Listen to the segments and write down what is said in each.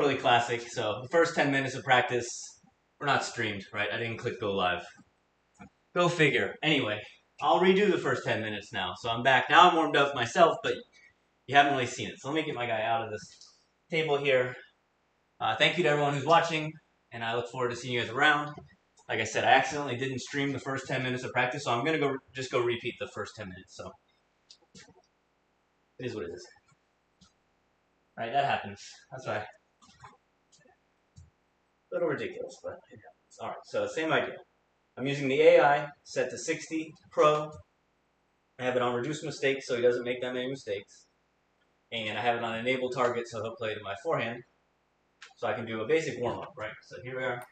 Totally classic. So the first 10 minutes of practice were not streamed, right? I didn't click go live. Go figure. Anyway, I'll redo the first 10 minutes now. So I'm back. Now I'm warmed up myself, but you haven't really seen it. So let me get my guy out of this table here. Thank you to everyone who's watching, and I look forward to seeing you guys around. Like I said, I accidentally didn't stream the first 10 minutes of practice, so I'm going to just go repeat the first 10 minutes. So it is what it is. All right, that happens. That's right. A little ridiculous, but it happens. All right, so same idea. I'm using the AI set to 60 Pro. I have it on reduced mistakes so he doesn't make that many mistakes. And I have it on enable target so he'll play to my forehand. So I can do a basic warm-up, right? So here we are.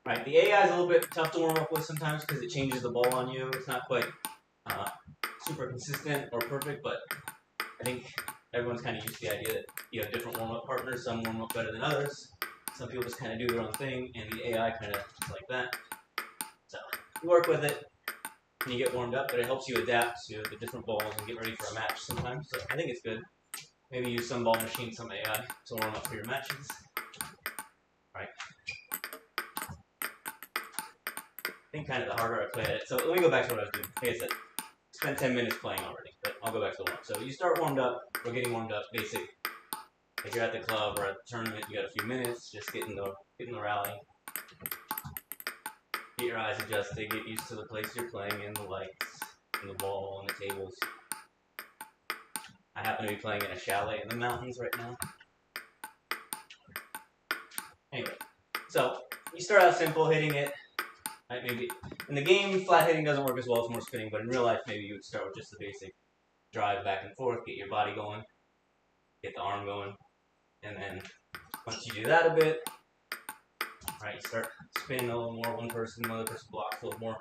Right, the AI is a little bit tough to warm up with sometimes because it changes the ball on you. It's not quite super consistent or perfect, but I think everyone's kind of used to the idea that you have different warm-up partners. Some warm up better than others. Some people just kind of do their own thing, and the AI kind of is like that. So you work with it, and you get warmed up, but it helps you adapt to the different balls and get ready for a match sometimes. So I think it's good. Maybe use some ball machine, some AI to warm up for your matches. Right. I think kind of the harder I play at it. So let me go back to what I was doing. Like I said, spent 10 minutes playing already, but I'll go back to the warm-up. So you start warmed up. We're getting warmed up, basic. If you're at the club or at the tournament, you got a few minutes, just getting the rally. Get your eyes adjusted, get used to the place you're playing in, the lights, and the ball, and the tables. I happen to be playing in a chalet in the mountains right now. Anyway, so you start out simple, hitting it. Right, maybe in the game, flat hitting doesn't work as well as more spinning, but in real life, maybe you would start with just the basic drive back and forth, get your body going, get the arm going. And then once you do that a bit, right, you start spinning a little more. One person, another person blocks a little more.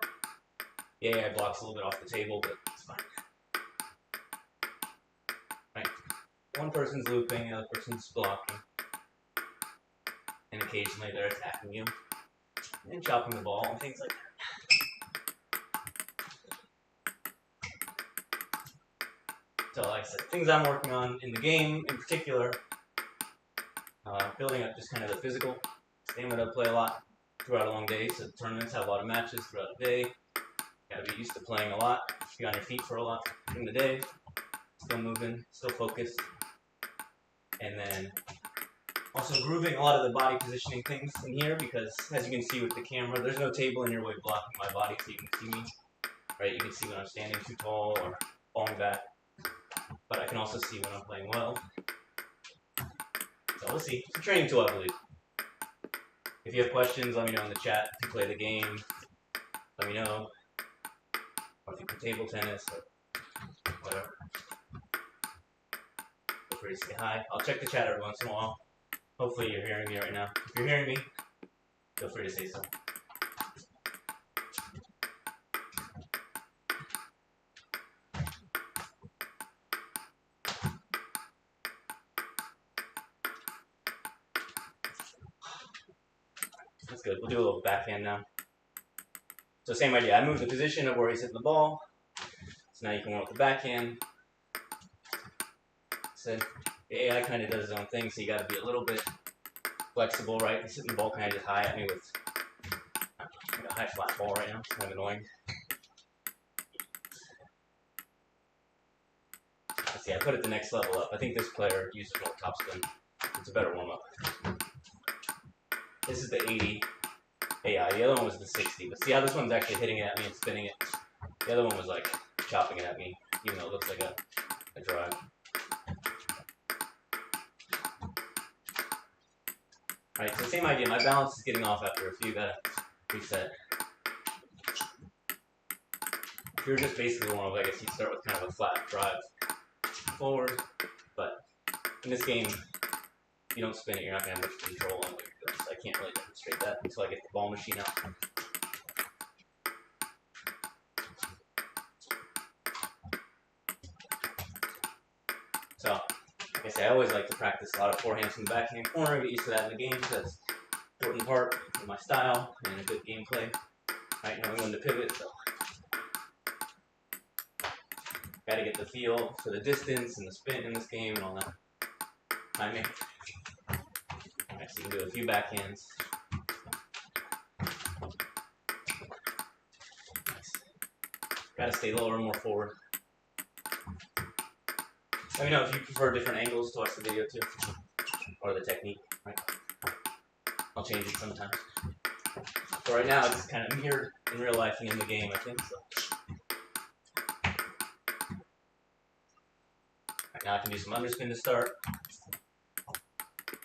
The AI blocks a little bit off the table, but it's fine. Right, one person's looping, the other person's blocking, and occasionally they're attacking you and chopping the ball and things like that. So, like I said, things I'm working on in the game in particular. Building up just kind of the physical stamina to play a lot throughout a long day. So tournaments have a lot of matches throughout the day. Gotta be used to playing a lot. Be on your feet for a lot in the day. Still moving, still focused. And then also grooving a lot of the body positioning things in here because as you can see with the camera, there's no table in your way blocking my body so you can see me. Right, you can see when I'm standing too tall or falling back. But I can also see when I'm playing well. So we'll see. It's a training tool, I believe. If you have questions, let me know in the chat. If you play the game, let me know. Or if you play table tennis or whatever. Feel free to say hi. I'll check the chat every once in a while. Hopefully you're hearing me right now. If you're hearing me, feel free to say so. That's good. We'll do a little backhand now. So same idea. I move the position of where he's hitting the ball. So now you can work the backhand. So the AI kind of does its own thing, so you got to be a little bit flexible, right? He's hitting the ball kind of just high at me with a high flat ball right now. It's kind of annoying. Let's see, I put it the next level up. I think this player uses more topspin. It's a better warm-up. This is the 80 AI. The other one was the 60. But see how this one's actually hitting it at me and spinning it? The other one was like chopping it at me, even though it looks like a drive. Right, so same idea. My balance is getting off after a few. Gotta reset. If you're just basically warm up, I guess you'd start with kind of a flat drive forward. But in this game, if you don't spin it, you're not going to have much control on what you're doing. So I can't really demonstrate that until I get the ball machine out. So, like I say, I always like to practice a lot of forehands from the backhand corner, get used to that in the game because that's an important part of my style and a good gameplay. Right, knowing when to pivot, so got to get the feel for the distance and the spin in this game and all that timing. You can do a few backhands. Gotta stay lower and more forward. Let me know if you prefer different angles to watch the video too, or the technique. Right? I'll change it sometimes. So right now it's kind of mirrored in real life and in the game, I think. So. Right, now I can do some underspin to start.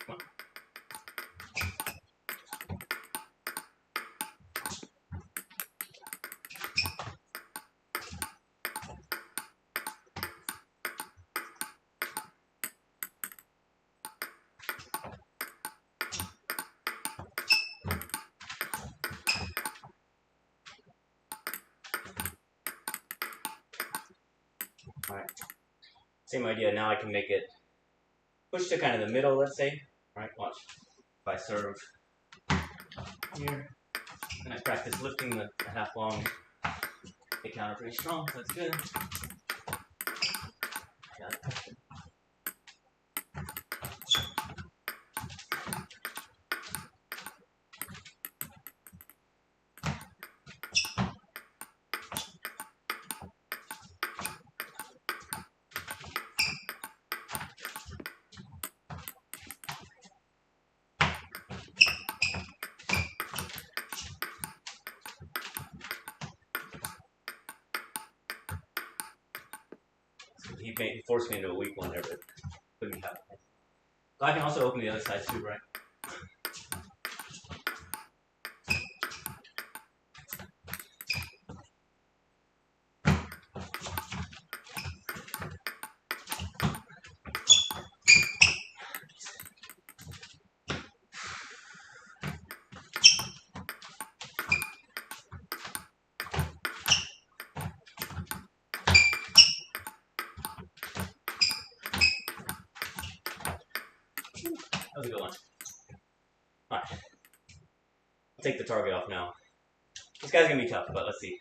Come on. Alright, same idea. Now I can make it push to kind of the middle, let's say. Alright, watch. If I serve here, and I practice lifting the half long, they counter pretty strong, so that's good. Got it. He forced me into a weak one there, but couldn't have it. So I can also open the other side too, right? That was a good one. Alright. I'll take the target off now. This guy's gonna be tough, but let's see.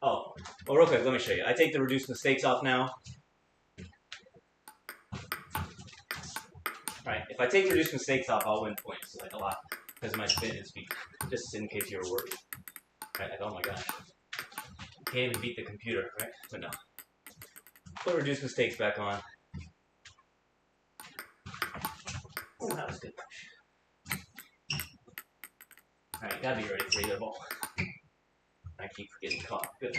Oh, well, real quick, let me show you. I take the reduced mistakes off now. Alright, if I take reduced mistakes off, I'll win points, like a lot, because of my spin and speed, just in case you were worried. Right, like, oh my gosh. You can't even beat the computer, right? But no. Put reduced mistakes back on. Oh, that was good. Alright, gotta be ready for either ball. I keep getting caught. Good.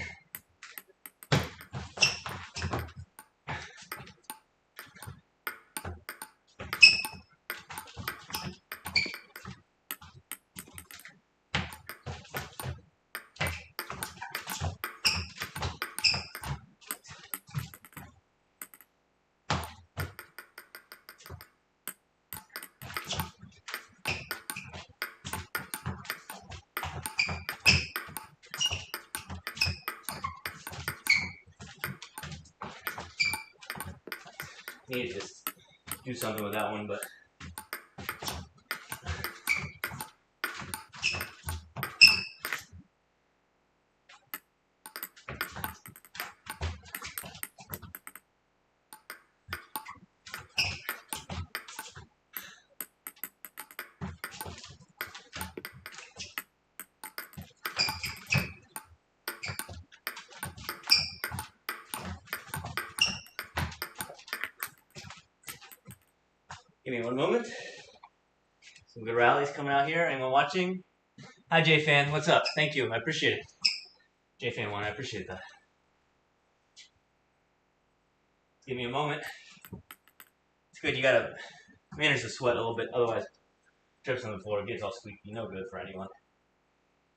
Need to just do something with that one, but give me one moment. Some good rallies coming out here. Anyone watching? Hi, J-Fan. What's up? Thank you. I appreciate it. J-Fan 1, I appreciate that. Give me a moment. It's good. You gotta manage the sweat a little bit. Otherwise, trips on the floor, gets all squeaky. No good for anyone.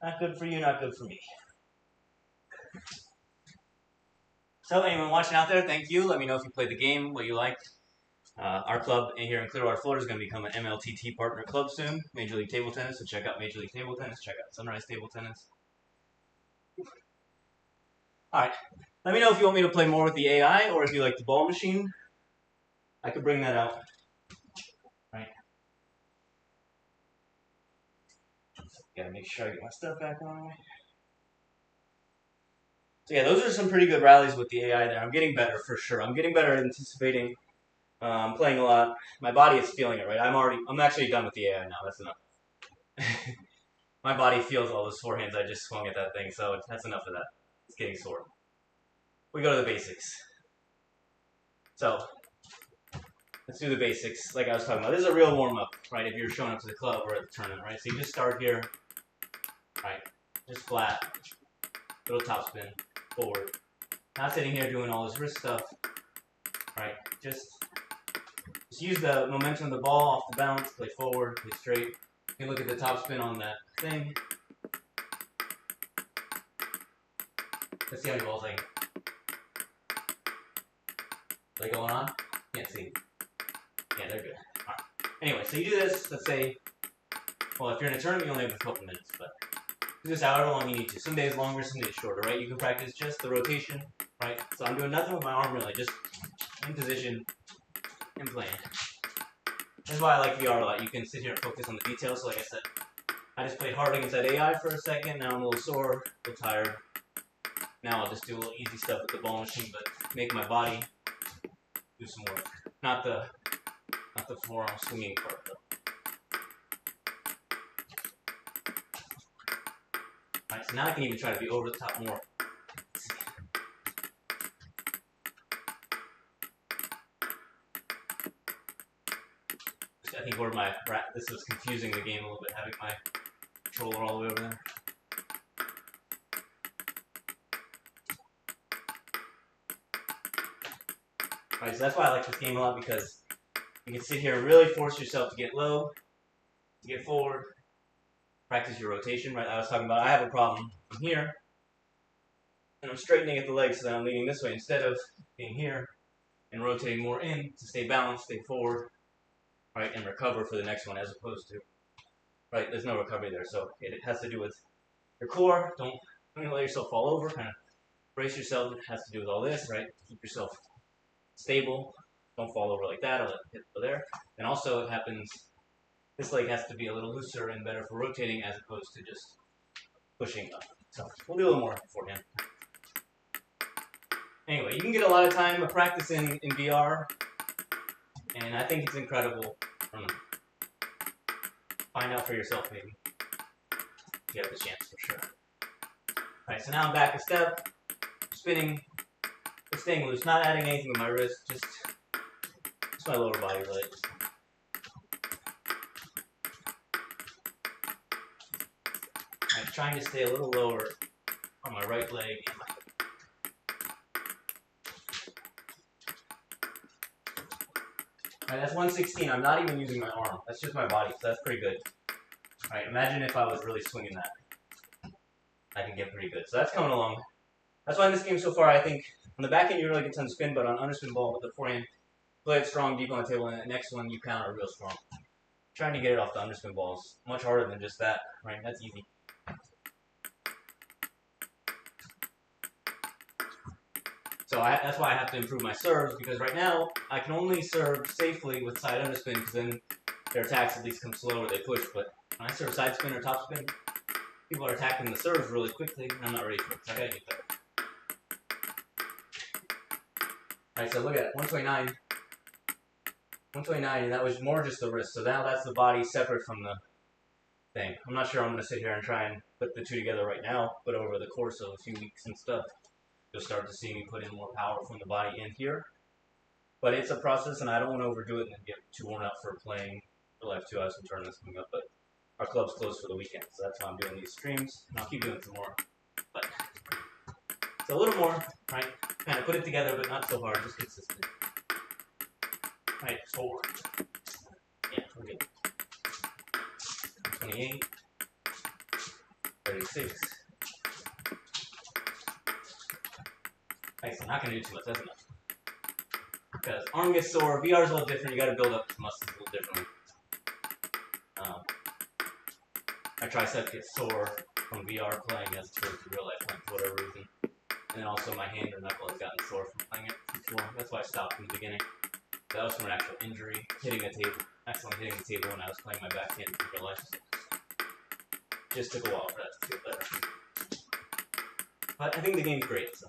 Not good for you, not good for me. So, anyone watching out there, thank you. Let me know if you played the game, what you liked. Our club here in Clearwater, Florida is going to become an MLTT partner club soon, Major League Table Tennis, so check out Major League Table Tennis, check out Sunrise Table Tennis. Alright, let me know if you want me to play more with the AI or if you like the ball machine. I could bring that out. Right. Gotta make sure I get my stuff back on. So yeah, those are some pretty good rallies with the AI there. I'm getting better for sure. I'm getting better at anticipating I'm playing a lot. My body is feeling it, right? I'm actually done with the AI now. That's enough. My body feels all those forehands I just swung at that thing, so that's enough of that. It's getting sore. We go to the basics. So, let's do the basics, like I was talking about. This is a real warm-up, right, if you're showing up to the club or at the tournament, right? So you just start here, right, just flat, little topspin, forward. Not sitting here doing all this wrist stuff, right? Just use the momentum of the ball off the bounce, play forward, play straight. You can look at the topspin on that thing. Let's see how many balls I get. Are they going on? Can't see. Yeah, they're good. All right. Anyway, so you do this, let's say, well, if you're in a tournament, you only have a couple minutes, but do this however long you need to. Some days longer, some days shorter, right? You can practice just the rotation, right? So I'm doing nothing with my arm really, just in position and playing. This is why I like VR a lot. You can sit here and focus on the details. So like I said, I just played hard against that AI for a second. Now I'm a little sore, a little tired. Now I'll just do a little easy stuff with the ball machine, but make my body do some work. Not the forearm swinging part though. Alright, so now I can even try to be over the top more. I think this was confusing the game a little bit, having my controller all the way over there. Alright, so that's why I like this game a lot, because you can sit here and really force yourself to get low, to get forward, practice your rotation, right? I was talking about I have a problem. I'm here, and I'm straightening at the legs so that I'm leaning this way instead of being here and rotating more in to stay balanced, stay forward, right, and recover for the next one as opposed to, right, there's no recovery there. So it has to do with your core. Don't let yourself fall over, kind of brace yourself. It has to do with all this, right? Keep yourself stable. Don't fall over like that or let the hip go there. And also it happens, this leg has to be a little looser and better for rotating as opposed to just pushing up. So we'll do a little more forehand. Anyway, you can get a lot of time of practice in VR, and I think it's incredible. Find out for yourself, maybe. If you have the chance, for sure. Alright, so now I'm back a step, spinning, staying loose, not adding anything with my wrist, just my lower body really. I'm trying to stay a little lower on my right leg and my hip. Alright, that's 116. I'm not even using my arm. That's just my body, so that's pretty good. Alright, imagine if I was really swinging that. I can get pretty good. So that's coming along. That's why in this game so far, I think, on the backhand you really get a ton of spin, but on underspin ball with the forehand, play it strong, deep on the table, and the next one you counter real strong. Trying to get it off the underspin ball is much harder than just that, right? That's easy. So that's why I have to improve my serves, because right now I can only serve safely with side underspin, because then their attacks at least come slower, they push. But when I serve side spin or top spin, people are attacking the serves really quickly, and I'm not ready for it, so I gotta get better. Alright, so look at it, 129. 129, and that was more just the wrist. So now that's the body separate from the thing. I'm not sure I'm going to sit here and try and put the two together right now, but over the course of a few weeks and stuff, you'll start to see me put in more power from the body in here. But it's a process, and I don't want to overdo it and then get too worn out for playing. We'll have 2 hours of tournaments coming up, but our club's closed for the weekend, so that's why I'm doing these streams, and I'll keep doing some more. But so a little more, right? Kind of put it together, but not so hard, just consistent. Right, forward. Yeah, we're good. 28, 36. Right, so I'm not going to do too much, that's enough. Because arm gets sore, VR is a little different, you got to build up the muscles a little differently. My tricep gets sore from VR playing as opposed to real life playing for whatever reason. And then also my hand or knuckle has gotten sore from playing it before. That's why I stopped in the beginning. That was from an actual injury, hitting a table, accidentally hitting the table when I was playing my backhand in real life. Just took a while for that to feel better. But I think the game's great, so.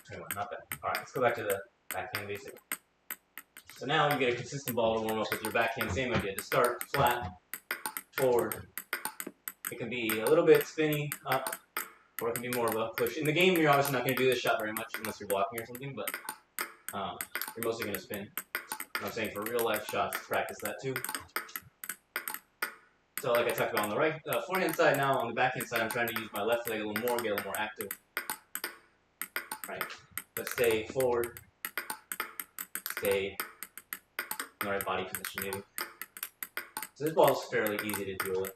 21, not bad. All right, let's go back to the backhand basic. So now you get a consistent ball to warm up with your backhand. Same idea. To start flat, forward. It can be a little bit spinny up, or it can be more of a push. In the game, you're obviously not going to do this shot very much unless you're blocking or something, but you're mostly going to spin. And I'm saying for real life shots, practice that too. So like I talked about on the right forehand side, now on the backhand side, I'm trying to use my left leg a little more, get a little more active. Right. Let's stay forward. Stay in the right body position, maybe. So this ball is fairly easy to deal with.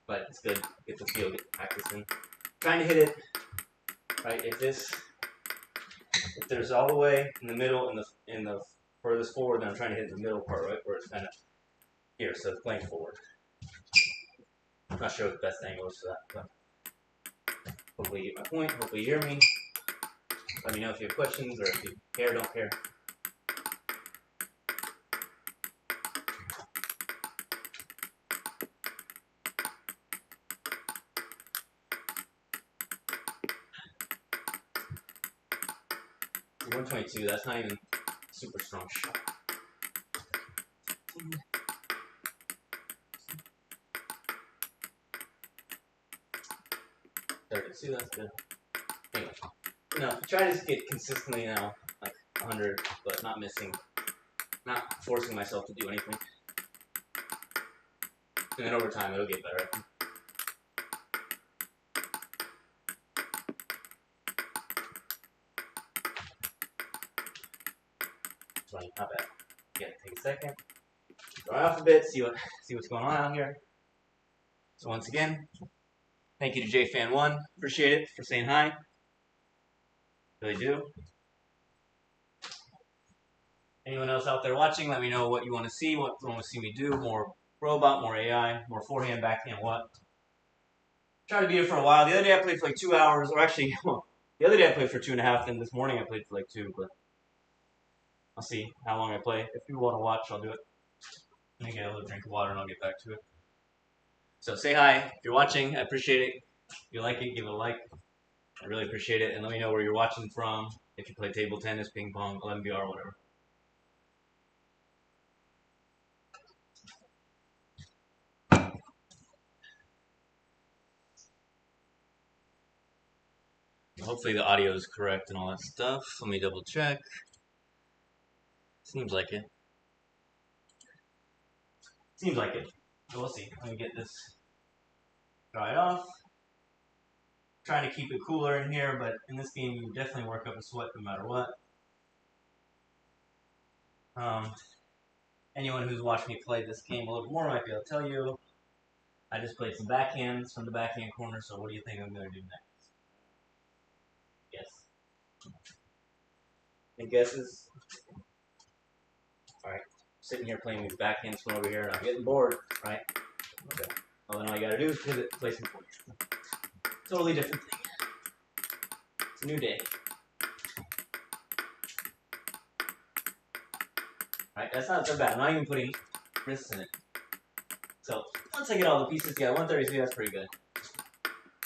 But it's good. Get the feel, get the practice in. Trying to hit it, right? If there's all the way in the middle in the furthest forward, then I'm trying to hit the middle part, right, where it's kind of here, so it's playing forward. I'm not sure what the best angle is for that, but hopefully you get my point. Hopefully you hear me. Let me know if you have questions or if you care, don't care. .122, that's not even a super strong shot. 32, that's good. Anyway, try to get consistently now, like 100, but not missing, not forcing myself to do anything. And then over time, it'll get better, I think. 20, not bad. Yeah, take a second. Dry off a bit, see what's going on out here. So once again, thank you to JFan1. Appreciate it for saying hi. Really do. Anyone else out there watching, let me know what you want to see, what you want to see me do. More robot, more AI, more forehand, backhand, what. Try to be here for a while. The other day I played for like 2 hours, or actually, the other day I played for 2.5, then this morning I played for like 2, but I'll see how long I play. If you want to watch, I'll do it. Let me get a little drink of water and I'll get back to it. So say hi if you're watching. I appreciate it. If you like it, give it a like. I really appreciate it. And let me know where you're watching from. If you play table tennis, ping pong, 11BR, whatever. Hopefully the audio is correct and all that stuff. Let me double check. Seems like it. Seems like it. So we'll see. Let me get this dried off. Trying to keep it cooler in here, but in this game you definitely work up a sweat no matter what. Anyone who's watched me play this game a little more might be able to tell you. I just played some backhands from the backhand corner, so what do you think I'm going to do next? Yes. Any guesses? Alright, sitting here playing these backhands from over here, and I'm getting bored, right? Okay. Well, then all you gotta do is pivot, play some points. Totally different thing. It's a new day. Alright, that's not so bad. I'm not even putting wrists in it. So, once I get all the pieces together, 133, that's pretty good.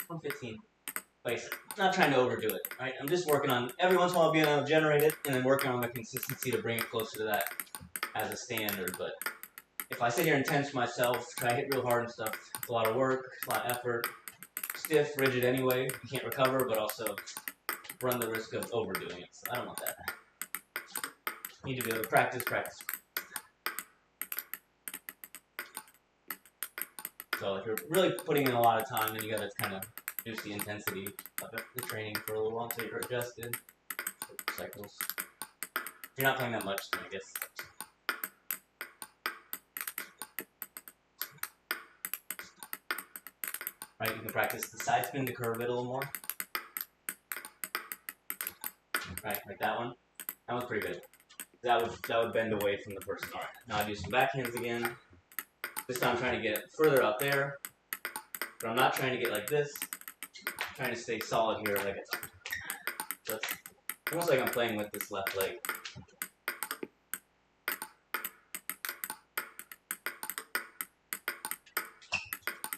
115. Like, not trying to overdo it, right? I'm just working on, every once in a while being able to generate it, and then working on the consistency to bring it closer to that as a standard. But if I sit here and tense myself, try to hit real hard and stuff, it's a lot of work, a lot of effort, stiff, rigid anyway, you can't recover, but also run the risk of overdoing it, so I don't want that. You need to be able to practice. So if you're really putting in a lot of time, then you gotta kind of reduce the intensity of the training for a little while until you're adjusted. Cycles. If you're not playing that much, then I guess. Right, you can practice the side spin to curve it a little more. Right, like that one. That one's pretty good. That would bend away from the person. Alright, now I do some backhands again. This time I'm trying to get it further out there. But I'm not trying to get like this. I'm trying to stay solid here like it's. So it's almost like I'm playing with this left leg.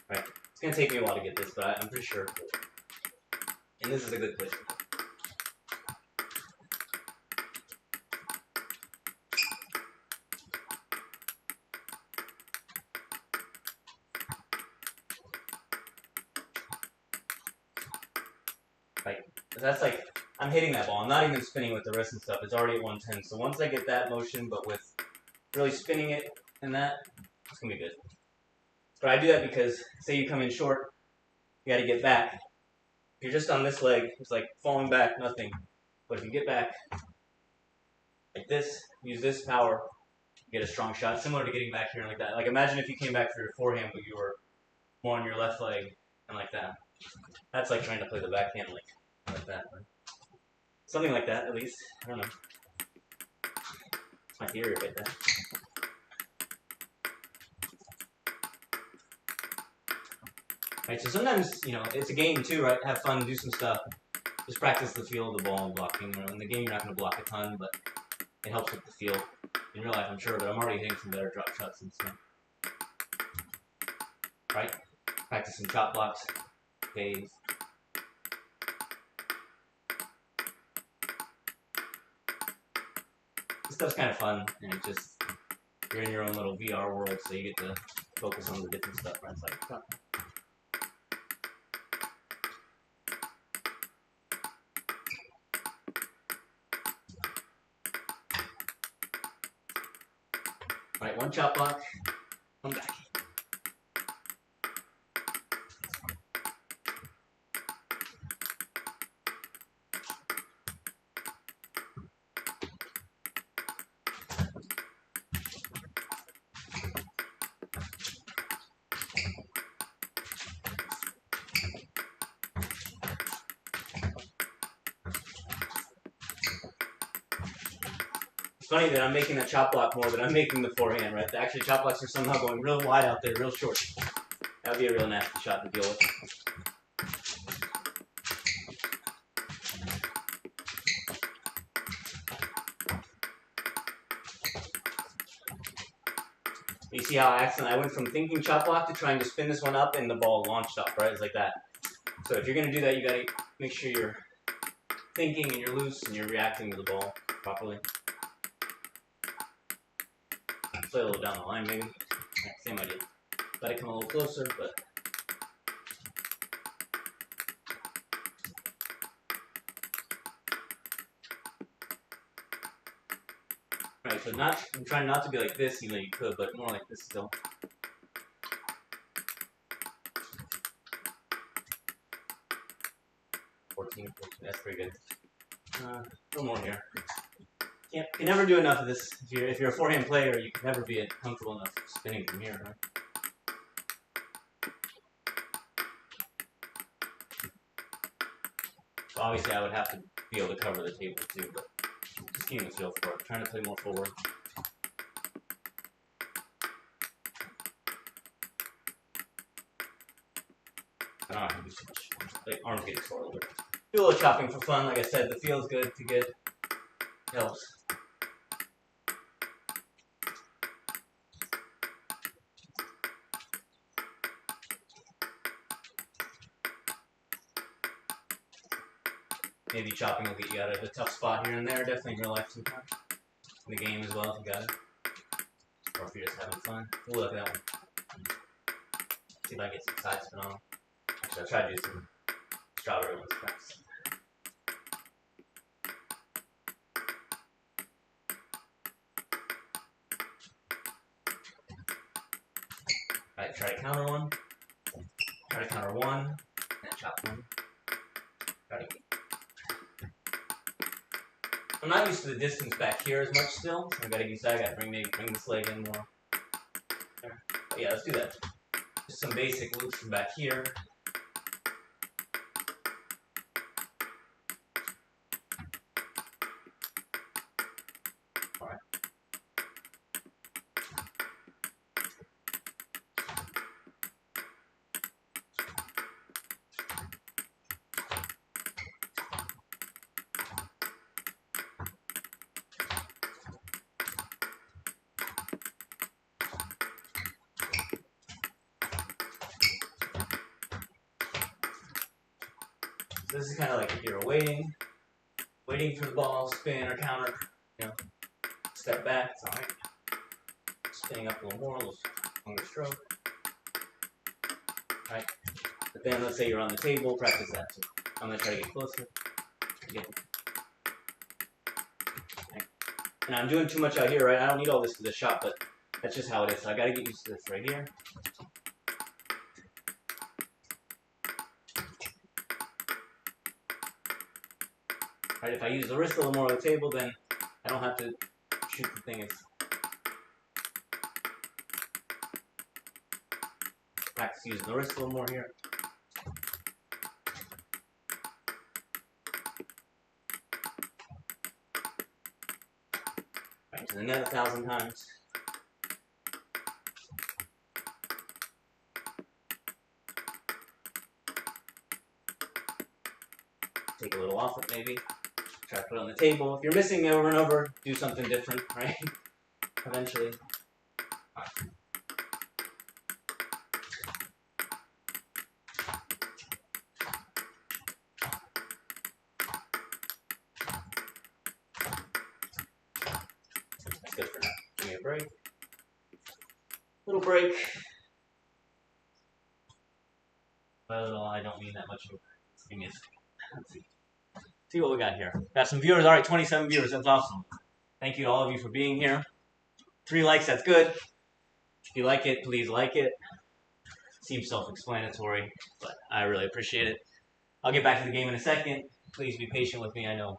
Right. It's gonna take me a while to get this, but I'm pretty sure. And this is a good place. Right. That's like, I'm hitting that ball. I'm not even spinning with the wrist and stuff. It's already at 110. So once I get that motion, but with really spinning it and that, it's gonna be good. But I do that because, say you come in short, you gotta get back. If you're just on this leg, it's like falling back, nothing. But if you get back like this, use this power, get a strong shot, similar to getting back here and like that. Like imagine if you came back for your forehand, but you were more on your left leg and like that. That's like trying to play the backhand like that. Right? Something like that, at least. I don't know. It's my theory right there. Right, so sometimes, you know, it's a game too, right? Have fun, do some stuff. Just practice the feel of the ball and blocking. You know, in the game, you're not going to block a ton, but it helps with the feel. In real life, I'm sure, but I'm already hitting some better drop shots and stuff. Right? Practice some chop blocks, fades. This stuff's kind of fun, and it just, you're in your own little VR world, so you get to focus on the different stuff, right? It's like, oh. Right, one chop block, come back. It's funny that I'm making that chop block more than I'm making the forehand, right? Actually, chop blocks are somehow going real wide out there, real short. That would be a real nasty shot to deal with. You see how I went from thinking chop block to trying to spin this one up and the ball launched up, right? It's like that. So if you're going to do that, you got to make sure you're thinking and you're loose and you're reacting to the ball properly. Play a little down the line, maybe. Yeah, same idea. Let it come a little closer, but right. So I'm trying not to be like this, even though you could, but more like this still. $14. That's pretty good. A little more here. You can never do enough of this. If you're a forehand player, you can never be comfortable enough spinning from here, right? So obviously, I would have to be able to cover the table too, but just getting the feel for it. Trying to play more forward. I don't have to do too much. Like arms getting sore a little bit. Do a little chopping for fun. Like I said, the feel's good to get. Helps. Maybe chopping will get you out of a tough spot here and there. Definitely in real life sometimes. In the game as well if you got it. Or if you're just having fun. Ooh, look at that one. See if I can get some side spin on. Actually, I'll try to do some strawberry ones first. Alright, try to counter one. Try to counter one. And chop one. Try to keep. I'm not used to the distance back here as much still, so I gotta bring this leg in more. But yeah, let's do that. Just some basic loops from back here. Alright. So this is kind of like if you're waiting for the ball, spin or counter, you know, step back, it's alright. Spinning up a little more, a little longer stroke. Right? But then let's say you're on the table, practice that too. I'm going to try to get closer. Right? And I'm doing too much out here, right? I don't need all this for the shot, but that's just how it is. So I got to get used to this right here. Right? If I use the wrist a little more on the table, then I don't have to shoot the thing. Practice using the wrist a little more here. Right, to the net 1,000 times. Take a little off it maybe. Try to put it on the table. If you're missing it over and over, do something different, right? Eventually. Right. That's good for now. Give me a break. Little break. By little, I don't mean that much. Give me a second. Let's see what we got here. Got some viewers. All right, 27 viewers. That's awesome. Thank you to all of you for being here. 3 likes. That's good. If you like it, please like it. Seems self-explanatory, but I really appreciate it. I'll get back to the game in a second. Please be patient with me. I know.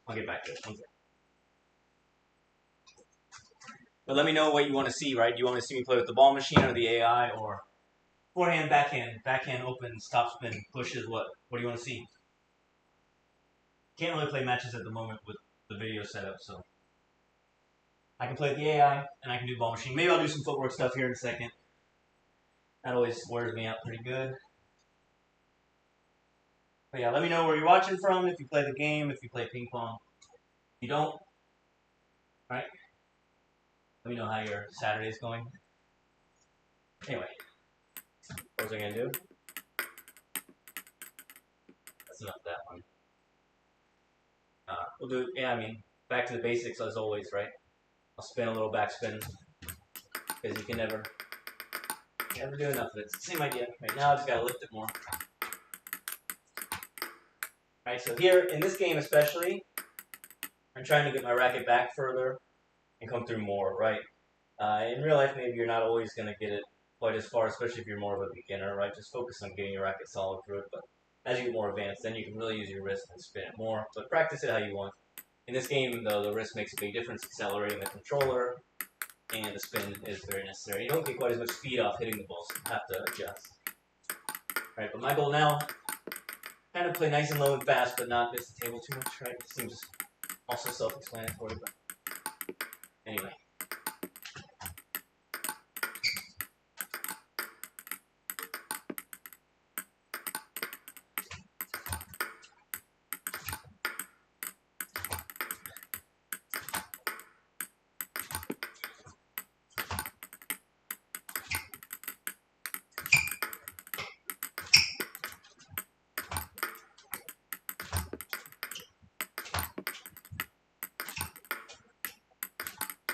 I'll get back to it. Okay. But let me know what you want to see, right? Do you want to see me play with the ball machine or the AI or forehand, backhand, backhand opens, top spin, pushes, what? What do you want to see? Can't really play matches at the moment with the video setup, so I can play with the AI and I can do ball machine. Maybe I'll do some footwork stuff here in a second. That always wears me out pretty good. But yeah, let me know where you're watching from, if you play the game, if you play ping pong. If you don't, right? Let me know how your Saturday's going. Anyway, what was I going to do? That's enough of that one. We'll do, yeah, I mean, back to the basics as always, right? I'll spin a little backspin, because you can never do enough of it. It's the same idea. Right now, I just got to lift it more. Right, so here, in this game especially, I'm trying to get my racket back further and come through more, right? In real life, maybe you're not always going to get it quite as far, especially if you're more of a beginner, right? Just focus on getting your racket solid through it, but as you get more advanced, then you can really use your wrist and spin it more, but practice it how you want. In this game, though, the wrist makes a big difference, accelerating the controller, and the spin is very necessary. You don't get quite as much speed off hitting the ball, so you have to adjust. Right, but my goal now, kind of play nice and low and fast, but not miss the table too much, right? It seems also self-explanatory, but anyway.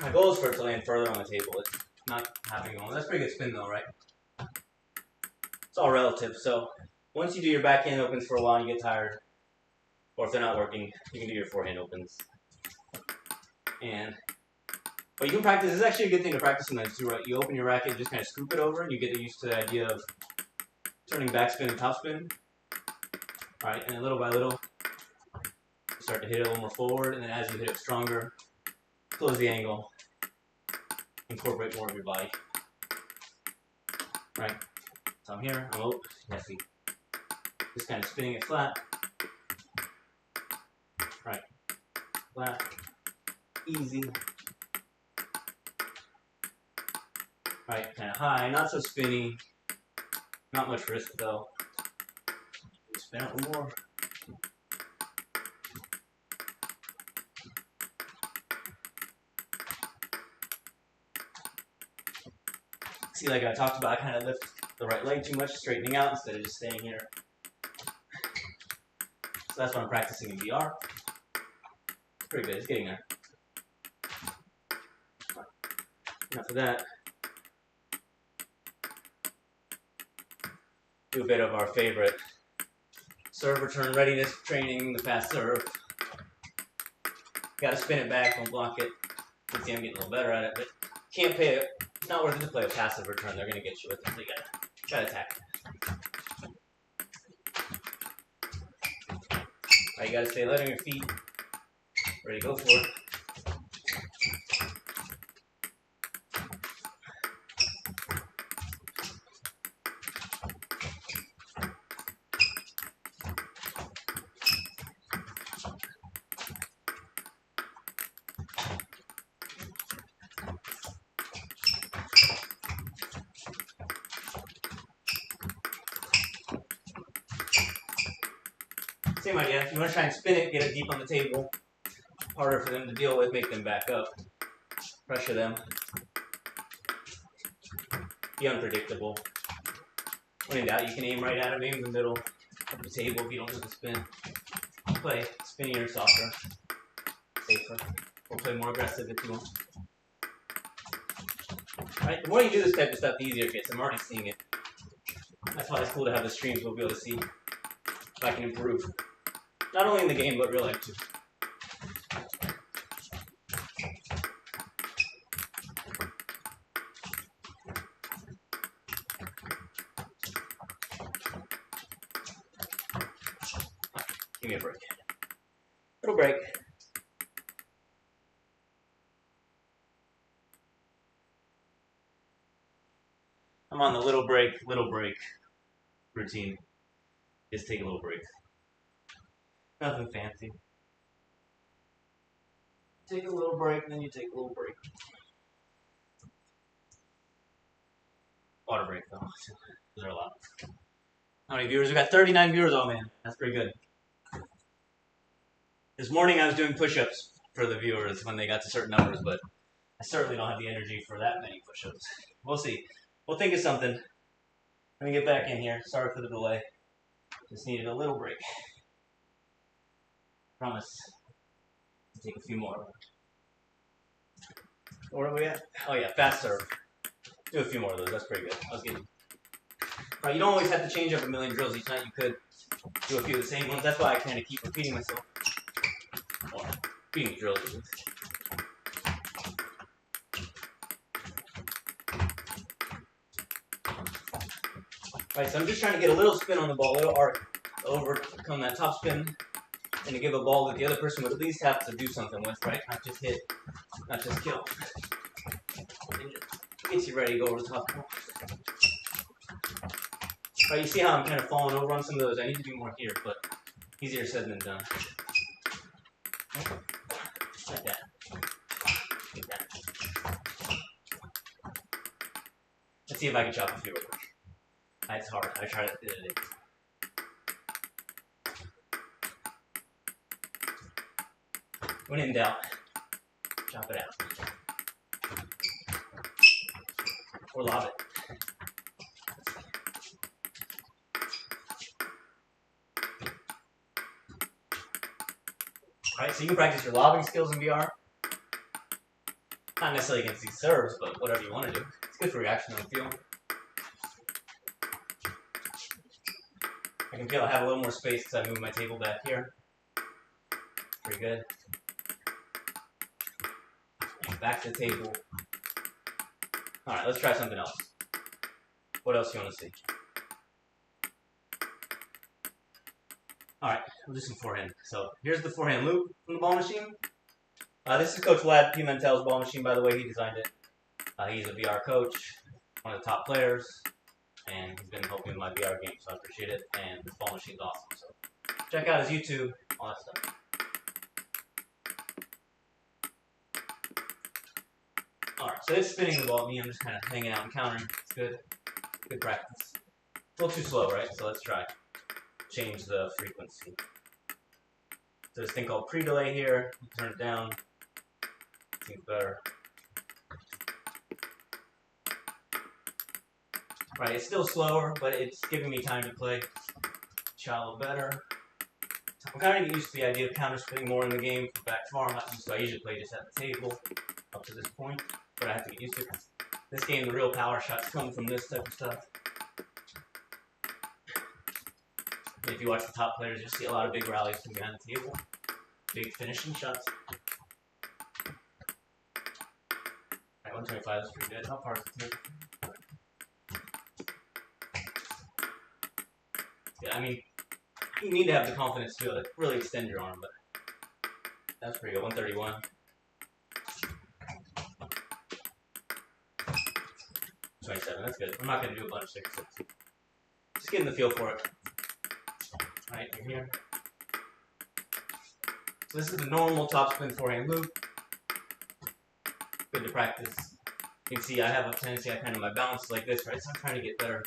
My goal is for it to land further on the table. It's not happening on. That's pretty good spin though, right? It's all relative. So once you do your backhand opens for a while and you get tired, or if they're not working, you can do your forehand opens. But you can practice. This is actually a good thing to practice sometimes too, right? You open your racket, just kind of scoop it over, and you get used to the idea of turning backspin and topspin. All right, and then little by little, you start to hit it a little more forward, and then as you hit it stronger, close the angle, incorporate more of your body. Right? So I'm here, I'm open, see. Just kind of spinning it flat. Right. Flat. Easy. Right, kind of high, not so spinny. Not much risk though. Spin out a little more. See, like I talked about, I kind of lift the right leg too much, straightening out instead of just staying here. So that's what I'm practicing in VR. It's pretty good. It's getting there. Enough of that. Do a bit of our favorite serve return readiness training, the fast serve. Gotta spin it back, don't block it. You can see I'm getting a little better at it, but can't pay it. It's not worth it to play a passive return. They're gonna get you with it. So you gotta try to attack it. Alright, you gotta stay light on your feet. Ready to go for it. Same idea. If you want to try and spin it, get it deep on the table. Harder for them to deal with, make them back up. Pressure them. Be unpredictable. When in doubt, you can aim right at them, aim in the middle of the table if you don't know the spin. Play spinnier, softer, safer. Or play more aggressive if you want. Alright, the more you do this type of stuff, the easier it gets. I'm already seeing it. That's why it's cool to have the streams. We'll be able to see if I can improve. Not only in the game, but real life too. Give me a break. Little break. I'm on the little break routine. Just take a little break. Nothing fancy. Take a little break, then you take a little break. Water break, though. Those are a lot. How many viewers? We got 39 viewers. Oh man, that's pretty good. This morning I was doing push-ups for the viewers when they got to certain numbers, but I certainly don't have the energy for that many push-ups. We'll see. We'll think of something. Let me get back in here. Sorry for the delay. Just needed a little break. Promise to take a few more. Where are we at? Oh yeah, fast serve. Do a few more of those. That's pretty good. I was getting. Right, you don't always have to change up a million drills each night. You could do a few of the same ones. That's why I kind of keep repeating myself. Or repeating drills. Right, so I'm just trying to get a little spin on the ball, a little arc, to overcome that top spin, and to give a ball that the other person would at least have to do something with, right? Not just hit, not just kill. It gets you ready to go over the top ball. Right, you see how I'm kind of falling over on some of those. I need to do more here, but easier said than done. Like that. Like that. Let's see if I can chop a few real quick. It's hard. I tried it the other day. When in doubt, chop it out. Or lob it. Alright, so you can practice your lobbing skills in VR. Not necessarily against these serves, but whatever you want to do. It's good for reaction on the field. I can feel I have a little more space because I moved my table back here. Pretty good. And back to the table. Alright, let's try something else. What else do you want to see? Alright, we'll do some forehand. So here's the forehand loop from the ball machine. This is Coach Vlad Pimentel's ball machine, by the way. He designed it. He's a VR coach, one of the top players. And he's been helping my VR game, so I appreciate it. And this ball machine's awesome. So check out his YouTube, all that stuff. Alright, so it's spinning the ball at me. I'm just kind of hanging out and countering. It's good. Good practice. A little too slow, right? So let's try. Change the frequency. So there's a thing called pre-delay here. You turn it down. Seems better. Right, it's still slower, but it's giving me time to play shallow better. I'm kind of getting used to the idea of counter spinning more in the game for back far. I'm not used to. I usually play just at the table up to this point, but I have to get used to it because this game, the real power shots come from this type of stuff. And if you watch the top players, you'll see a lot of big rallies from behind the table, big finishing shots. Alright, 125 is pretty good. How far is the table? Yeah, I mean, you need to have the confidence to like, really extend your arm, but that's pretty good. 131. 27, that's good. I'm not going to do a bunch of 6-6. Just getting the feel for it. Alright, you're here. So this is the normal topspin forehand loop. Good to practice. You can see I have a tendency, my balance is like this, right? So I'm trying to get better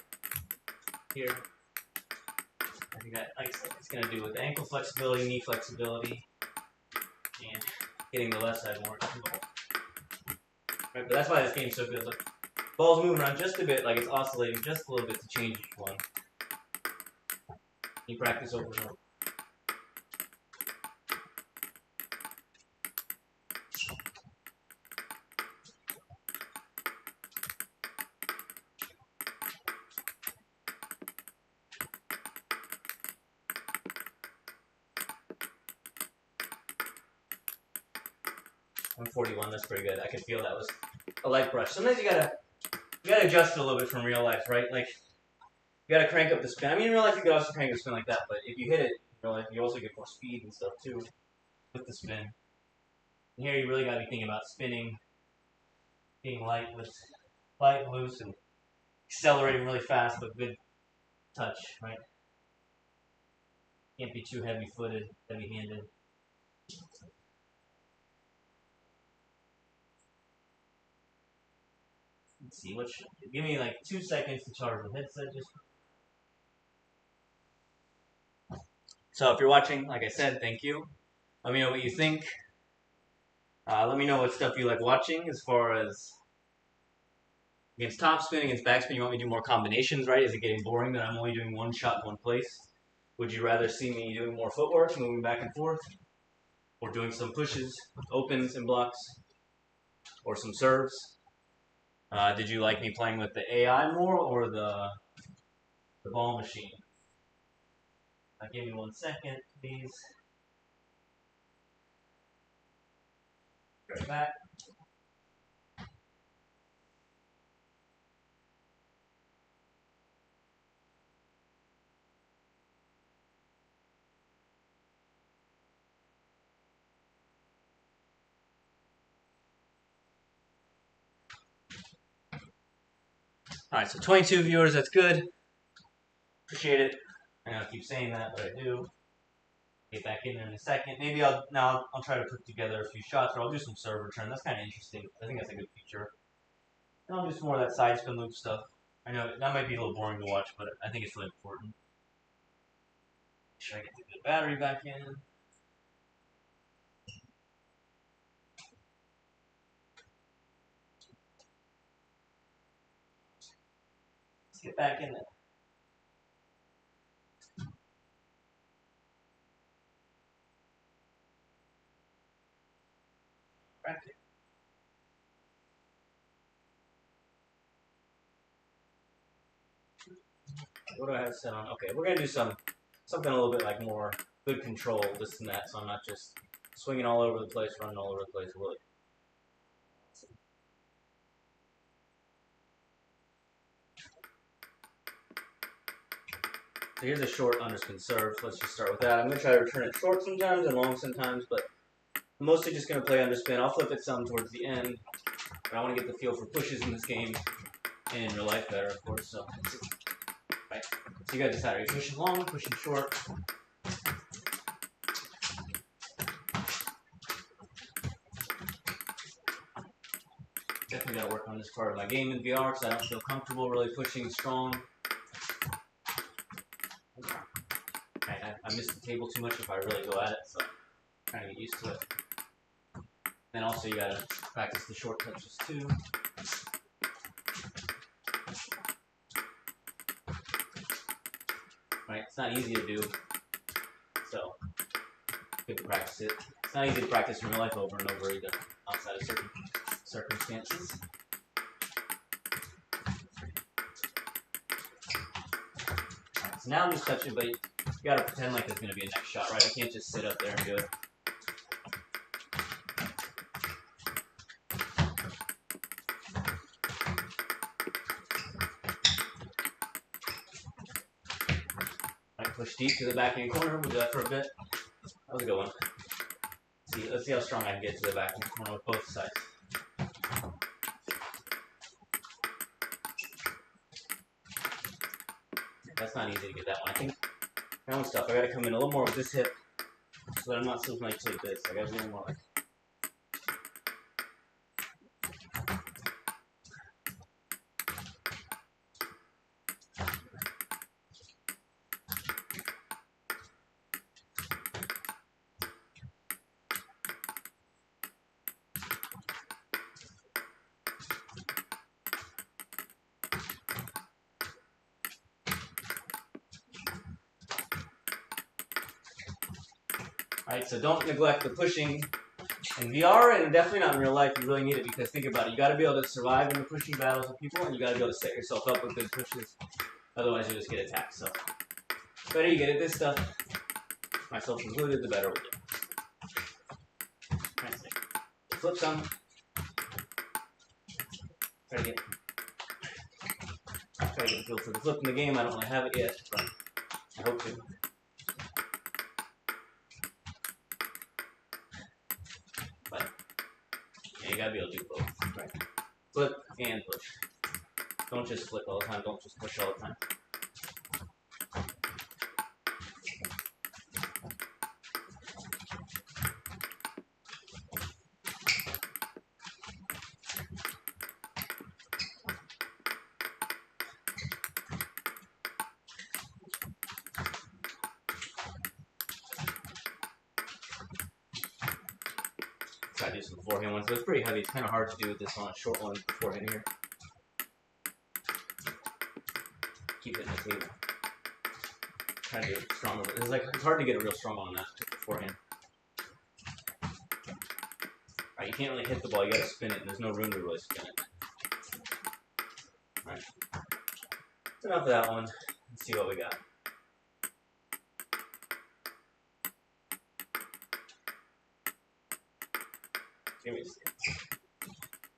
here. I think that it's going to do with the ankle flexibility, knee flexibility, and getting the left side more comfortable. Right, but that's why this game's so good. Look, ball's moving around just a bit, like it's oscillating just a little bit to change each one. You practice over and over. I'm 41, that's pretty good. I could feel that was a light brush. Sometimes you gotta adjust it a little bit from real life, right? Like, you gotta crank up the spin. I mean, in real life you could also crank up the spin like that, but if you hit it in real life, you also get more speed and stuff too with the spin. And here you really gotta be thinking about spinning, being light, loose, and accelerating really fast, but good touch, right? Can't be too heavy-footed, heavy-handed. Let's see, give me like 2 seconds to charge the headset just. So if you're watching, like I said, thank you. Let me know what you think. Let me know what stuff you like watching as far as against topspin, against backspin. You want me to do more combinations, right? Is it getting boring that I'm only doing one shot in one place? Would you rather see me doing more footwork, moving back and forth? Or doing some pushes, opens and blocks? Or some serves? Did you like me playing with the AI more or the ball machine? Give me 1 second, please. Right back. Alright, so 22 viewers, that's good. Appreciate it. I know I keep saying that, but I do. Get back in there in a second. Maybe I'll try to put together a few shots, or I'll do some serve return. That's kind of interesting. I think that's a good feature. And I'll do some more of that side spin loop stuff. I know that might be a little boring to watch, but I think it's really important. Make sure I get the good battery back in. Let's get back in there. Practice. What do I have set on? Okay, we're gonna do something a little bit like more good control, this and that, so I'm not just swinging all over the place, running all over the place. Really. So here's a short underspin serve. Let's just start with that. I'm gonna try to return it short sometimes and long sometimes, but I'm mostly just gonna play underspin. I'll flip it some towards the end, but I want to get the feel for pushes in this game and in real life better, of course. So. Right. So you gotta decide, are you pushing long, pushing short? Definitely gotta work on this part of my game in VR because I don't feel comfortable really pushing strong. I miss the table too much if I really go at it, so I'm trying to get used to it. Then also you gotta practice the short touches too. Right, it's not easy to do. So Good to practice it. It's not easy to practice in real life over and over either, outside of certain circumstances. Alright, so now I'm just touching, but you gotta pretend like there's gonna be a next shot, right? I can't just sit up there and do it. Push deep to the backhand corner. We'll do that for a bit. That was a good one. Let's see how strong I can get to the backhand corner with both sides. That's not easy to get that one. I think that one's tough. I gotta come in a little more with this hip so that I'm not so much like this. I gotta be a little more like. Alright, so don't neglect the pushing in VR, and definitely not in real life. You really need it because think about it. You got to be able to survive in the pushing battles with people, and you got to be able to set yourself up with good pushes. Otherwise, you just get attacked. So, the better you get at this stuff, myself included, the better we get. Alright, so flip some. Try to get a feel for the flip in the game. I don't really have it yet, but I hope to. You gotta be able to do both, right? Flip and push. Don't just flip all the time, don't just push all the time. Try to do some forehand ones, but it's pretty heavy. It's kind of hard to do with this on a short one forehand here. Keep it in the table. Try to do it stronger. It's hard to get a real strong one on that forehand. Alright, you can't really hit the ball. You gotta spin it, and there's no room to really spin it. Alright. That's enough of that one. Let's see what we got.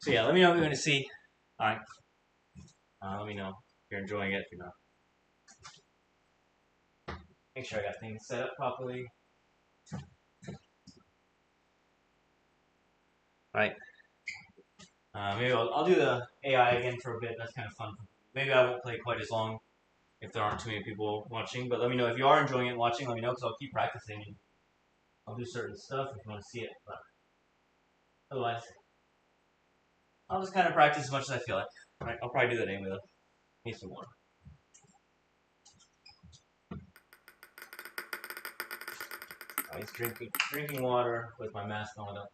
So yeah, let me know what you're going to see. Alright. Let me know if you're enjoying it, if you're not. Make sure I got things set up properly. Alright. Maybe I'll do the AI again for a bit. That's kind of fun. Maybe I won't play quite as long if there aren't too many people watching. But let me know if you are enjoying it and watching. Let me know because I'll keep practicing. And I'll do certain stuff if you want to see it. But otherwise, I'll just kind of practice as much as I feel like. Alright, I'll probably do that anyway though. Need some more. I was drinking water with my mask on. Up.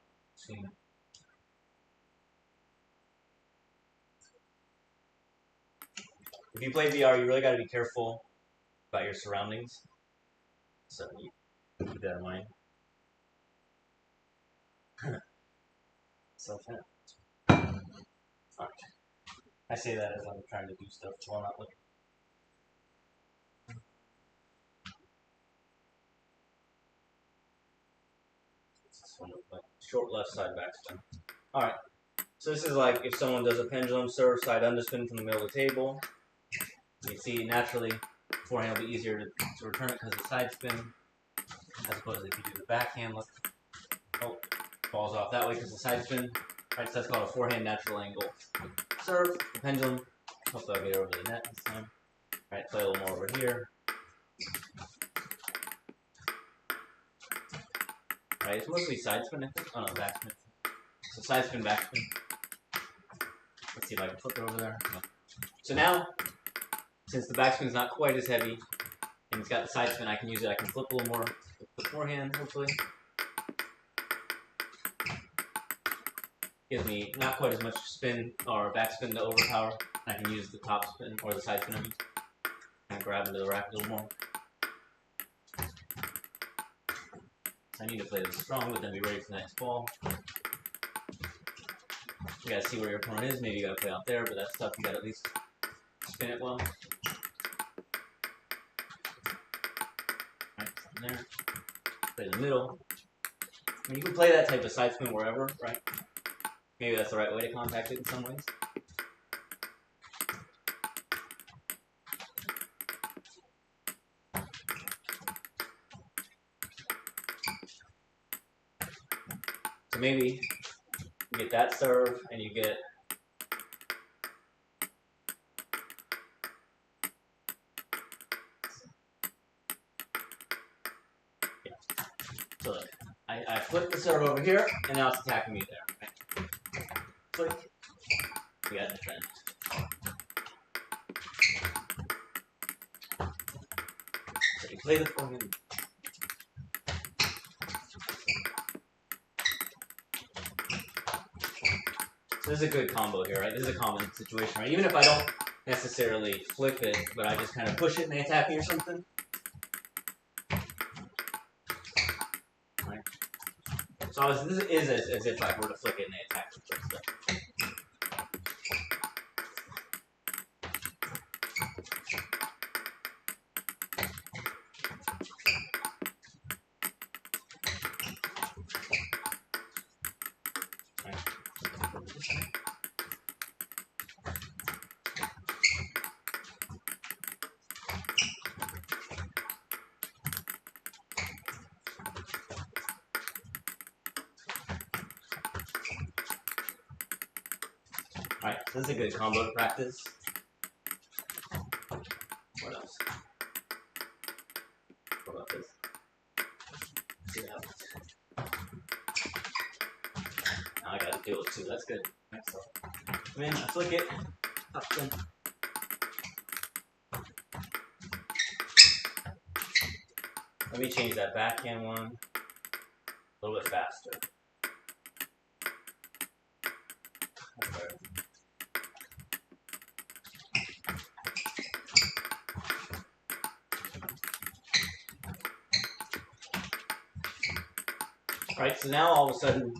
If you play VR, you really got to be careful about your surroundings. So you keep that in mind. Self-hand. Alright. I say that as I'm trying to do stuff while I'm not looking. This one with short left side backspin. Alright. So this is like if someone does a pendulum serve side underspin from the middle of the table. You see naturally forehand will be easier to return it because of the side spin. As opposed to if you do the backhand, look. Oh, falls off that way because of the side spin. Right, so that's called a forehand natural angle serve. The pendulum. Hopefully I'll get over the net this time. Alright, play a little more over here. Alright, it's mostly side spin, I think. Oh no, backspin. So side spin, backspin. Let's see if I can flip it over there. No. So now, since the backspin's not quite as heavy, and it's got the side spin, I can use it. I can flip a little more with the forehand, hopefully. Gives me not quite as much spin or backspin to overpower. I can use the top spin or the side spin and grab into the rack a little more. So I need to play this strong, but then be ready for the next ball. You gotta see where your opponent is. Maybe you gotta play out there, but that's tough. You gotta at least spin it well. Right, from there. Play the middle. I mean, you can play that type of side spin wherever, right? Maybe that's the right way to contact it in some ways. So maybe you get that serve and you get so look, I flip the serve over here and now it's attacking me there. Right? Click. We got the trend. So you play the forehand. So this is a good combo here, right? This is a common situation, right? Even if I don't necessarily flip it, but I just kind of push it and they attack me or something. Right? So this is as if I were to flick it and they attack me. So. Alright, so this is a good combo to practice. What else? What about this? Let's see what happens. Now I gotta deal with two, that's good. Right, so come in, I flick it, up in. Let me change that backhand one a little bit faster. Okay. Right, so now all of a sudden,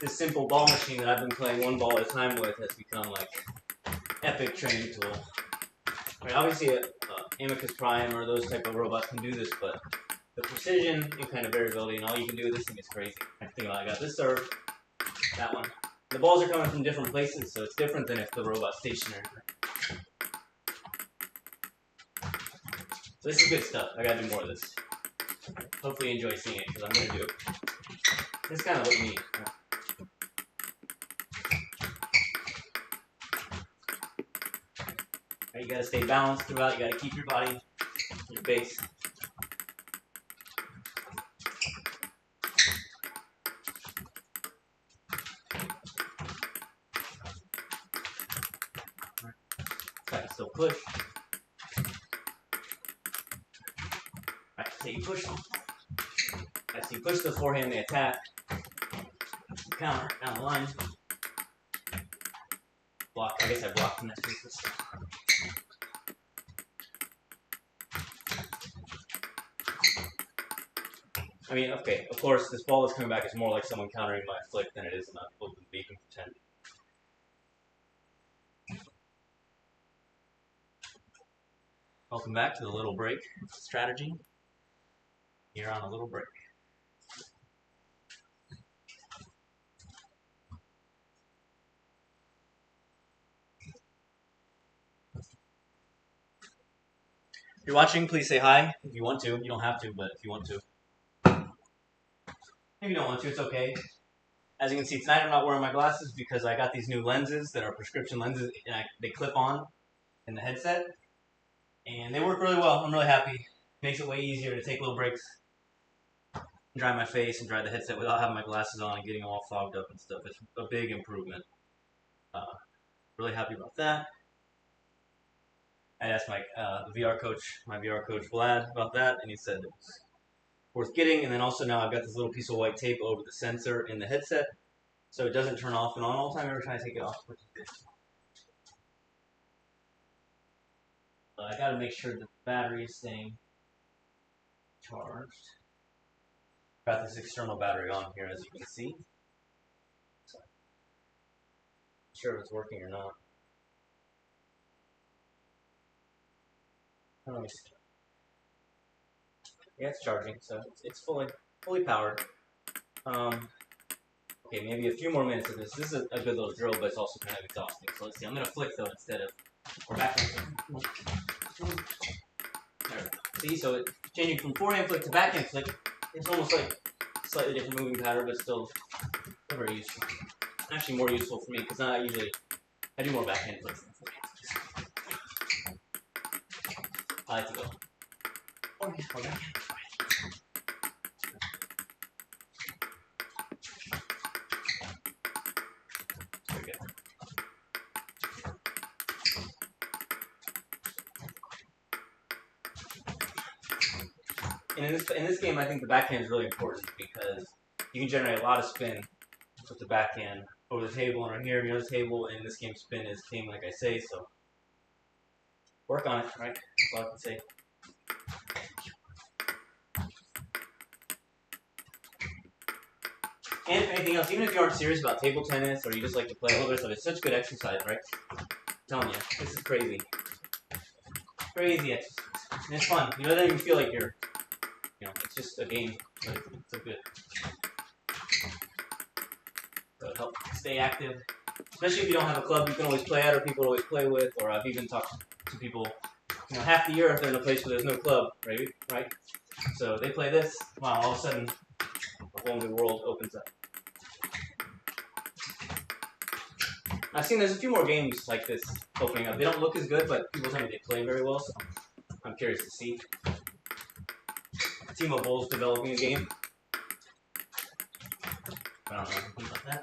this simple ball machine that I've been playing one ball at a time with has become like epic training tool. Right, obviously, Amicus Prime or those type of robots can do this, but the precision and kind of variability and all you can do with this thing is crazy. I think I got this serve, that one. The balls are coming from different places, so it's different than if the robot's stationary. So this is good stuff. I gotta do more of this. Hopefully you enjoy seeing it, because I'm gonna do it. This is kind of what you need. Right, you gotta stay balanced throughout. You gotta keep your body, your base. Try to still push. Right, so you push them. Right, so you push the forehand, they attack. Counter down the line. Block. I guess I blocked the next piece. I mean, okay, of course, this ball that's coming back is more like someone countering my flick than it is an open beacon pretend. Welcome back to the little break strategy. You're on a little break. If you're watching, please say hi if you want to. You don't have to, but if you want to. If you don't want to, it's okay. As you can see, tonight I'm not wearing my glasses because I got these new lenses that are prescription lenses, and they clip on in the headset. And they work really well. I'm really happy. Makes it way easier to take little breaks, dry my face, and dry the headset without having my glasses on and getting all fogged up and stuff. It's a big improvement. Really happy about that. I asked my VR coach Vlad about that, and he said it was worth getting. And then also now I've got this little piece of white tape over the sensor in the headset, so it doesn't turn off and on all the time every time I take it off, which is good. But I got to make sure the battery is staying charged. Got this external battery on here, as you can see. So, not sure if it's working or not. Let me see. Yeah, it's charging, so it's fully powered. Okay, maybe a few more minutes of this. This is a good little drill, but it's also kind of exhausting. So let's see. I'm gonna flick though instead of backhand. There. See, so it's changing from forehand flick to backhand flick. It's almost like a slightly different moving pattern, but still very useful. Actually, more useful for me because I do more backhand flicks than forehand flicks. I like to go forehand, forehand. And in this game, I think the backhand is really important because you can generate a lot of spin with the backhand over the table and right here near the table. And in this game, spin is king, like I say. So work on it, right? That's all I can say. And if anything else, even if you aren't serious about table tennis or you just like to play a little bit of it, it's such good exercise, right? I'm telling you, this is crazy. Crazy exercise. And it's fun. You know, it doesn't even feel like you're, it's just a game, but it's so good. So it helps stay active. Especially if you don't have a club you can always play at or people always play with, or I've even talked to people, half the year if they're in a place where there's no club, right? So they play this, wow, all of a sudden a whole new world opens up. I've seen there's a few more games like this opening up. They don't look as good, but people tell me they play very well, so I'm curious to see. A team of Bulls developing a game. I don't know anything about that.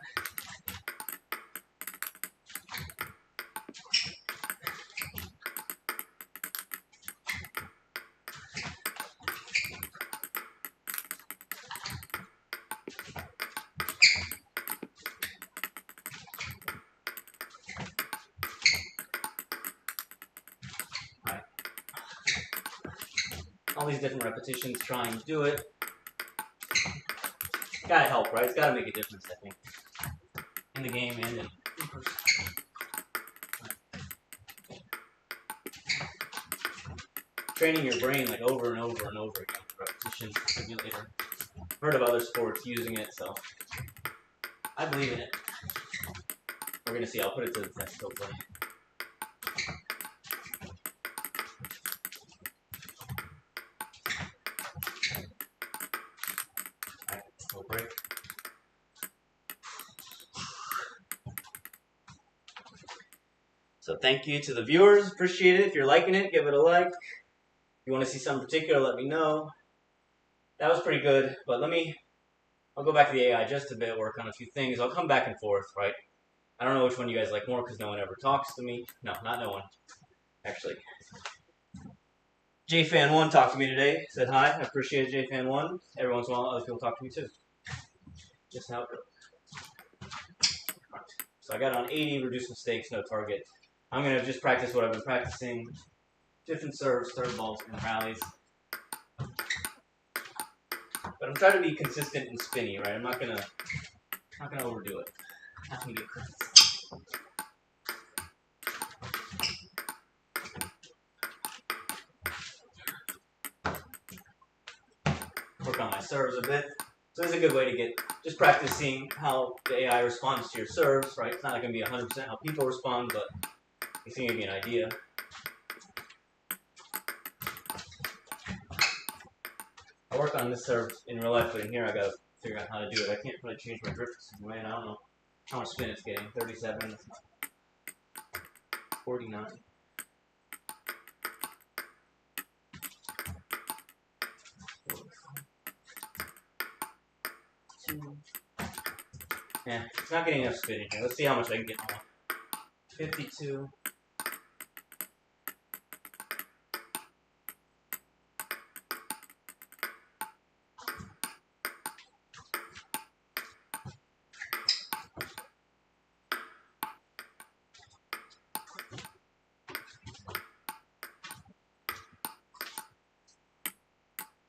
All these different repetitions, trying to do it. Gotta help, right? It's gotta make a difference, I think, in the game and in person. Training your brain like over and over and over again. Repetition simulator. Heard of other sports using it, so I believe in it. We're gonna see. I'll put it to the test, hopefully. Break. So thank you to the viewers. Appreciate it. If you're liking it, give it a like. If you want to see something particular, let me know. That was pretty good, but I'll go back to the AI just a bit, work on a few things. I'll come back and forth, right? I don't know which one you guys like more because no one ever talks to me. No, not no one. Actually. JFan1 talked to me today. Said hi. I appreciate it, JFan1. Every once in a while, other people talk to me too. Just how it goes. Right. So I got on 80, reduce mistakes, no target. I'm going to just practice what I've been practicing. Different serves, third balls, and rallies. But I'm trying to be consistent and spinny, right? I'm not gonna overdo it. Not gonna get crazy. Work on my serves a bit. So this is a good way to just practice seeing how the AI responds to your serves, right? It's not going to be 100% how people respond, but it's going to give you an idea. I work on this serve in real life, but in here I got to figure out how to do it. I can't really change my grip the same way, and I don't know how much spin it's getting. 37, 49. Yeah, it's not getting enough spin in here. Let's see how much I can get more. 52.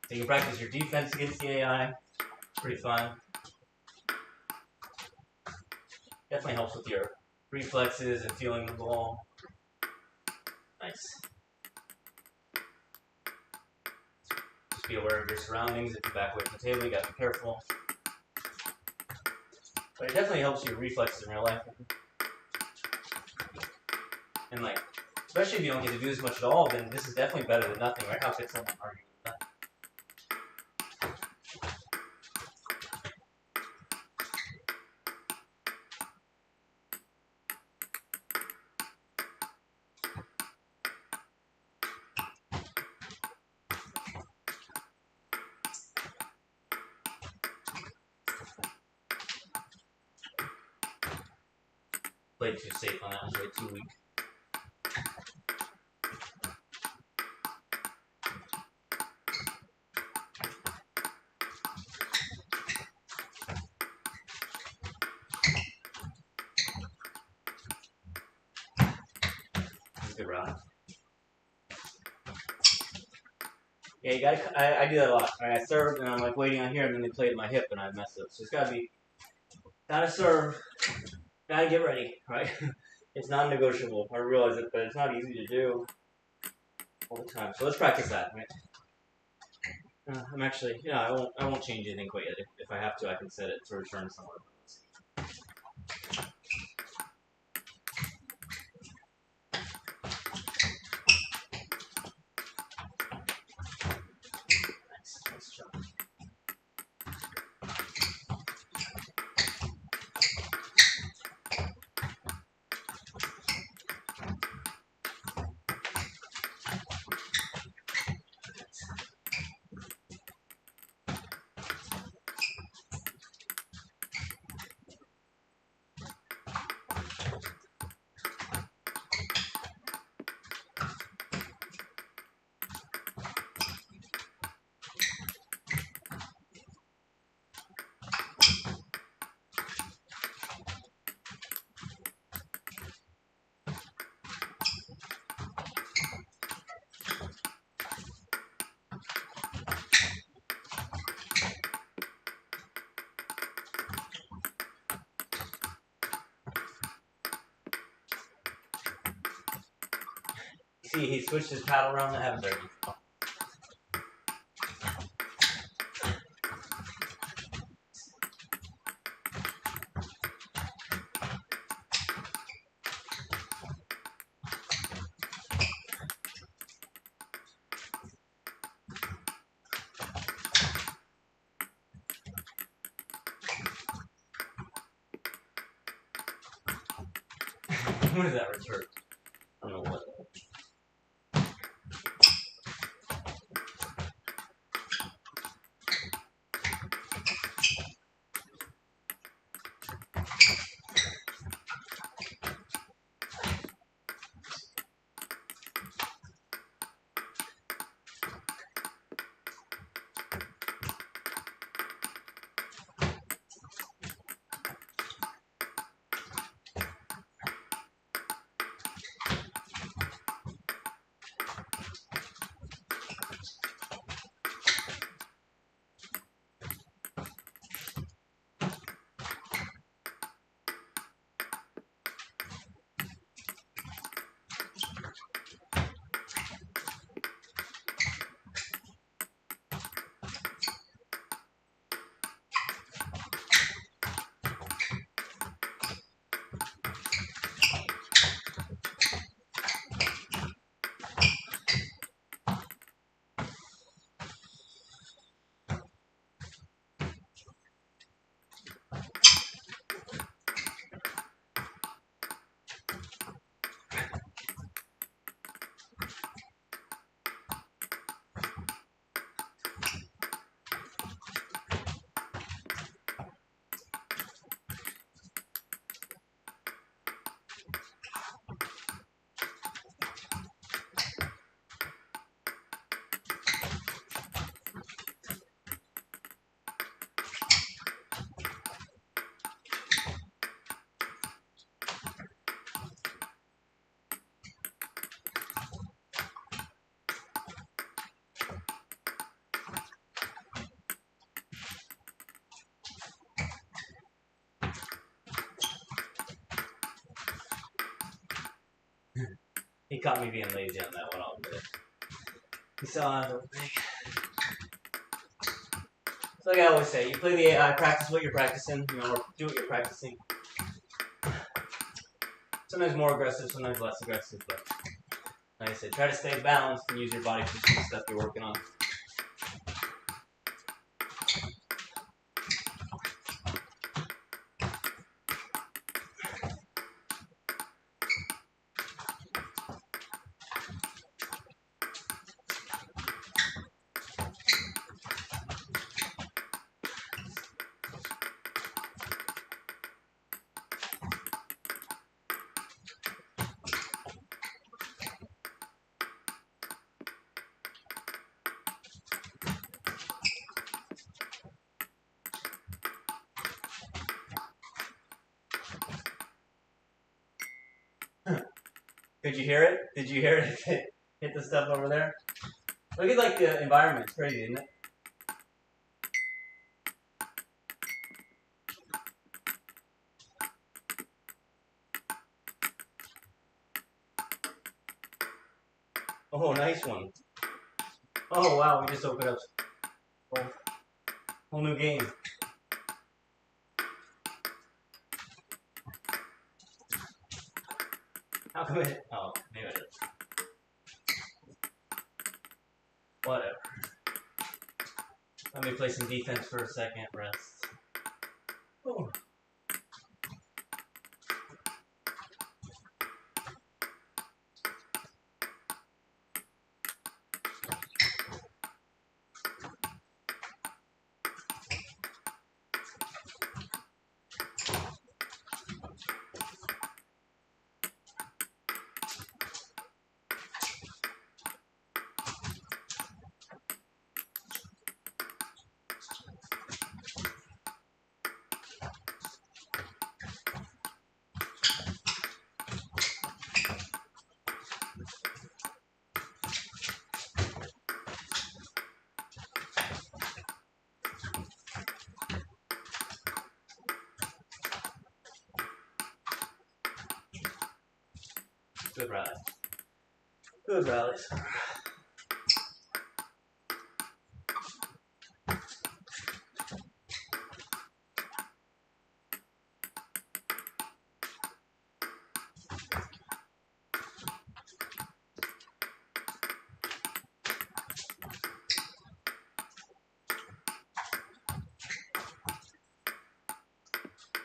So you can practice your defense against the AI. pretty fun. Definitely helps with your reflexes and feeling the ball. Nice. Just be aware of your surroundings. If you back away from the table, you gotta be careful. But it definitely helps your reflexes in real life. And like, especially if you don't get to do this much at all, then this is definitely better than nothing, right? How could someone argue with that? Played too safe on that one, way too weak. Good round. Yeah, you gotta. I do that a lot. Right, I serve and I'm like waiting on here, and then they play to my hip, and I mess up. So it's gotta serve, gotta get ready, right? It's non-negotiable. I realize it, but it's not easy to do all the time. So let's practice that, right? I'm actually, I won't change anything quite yet. If I have to, I can set it to return somewhere. Nice job. See, he switched his paddle around. I haven't done it. What is that return? I don't know what. He caught me being lazy on that one. I'll admit it. He saw the thing. So like I always say, you play the AI, practice what you're practicing, you know, or do what you're practicing. Sometimes more aggressive, sometimes less aggressive, but like I said, try to stay balanced and use your body for some stuff you're working on. Did you hear it? Did you hear it hit the stuff over there? Look at like the environment. It's crazy, isn't it? Oh, nice one. Oh wow, we just opened up a whole new game. How come it? Oh, maybe it is. Whatever. Let me play some defense for a second. Rest. Oh. Good rally. Good rallies.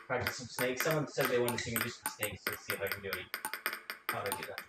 Practice some snakes. Someone said they wanted to see me do some snakes. Let's see if I can do any. How do I do that?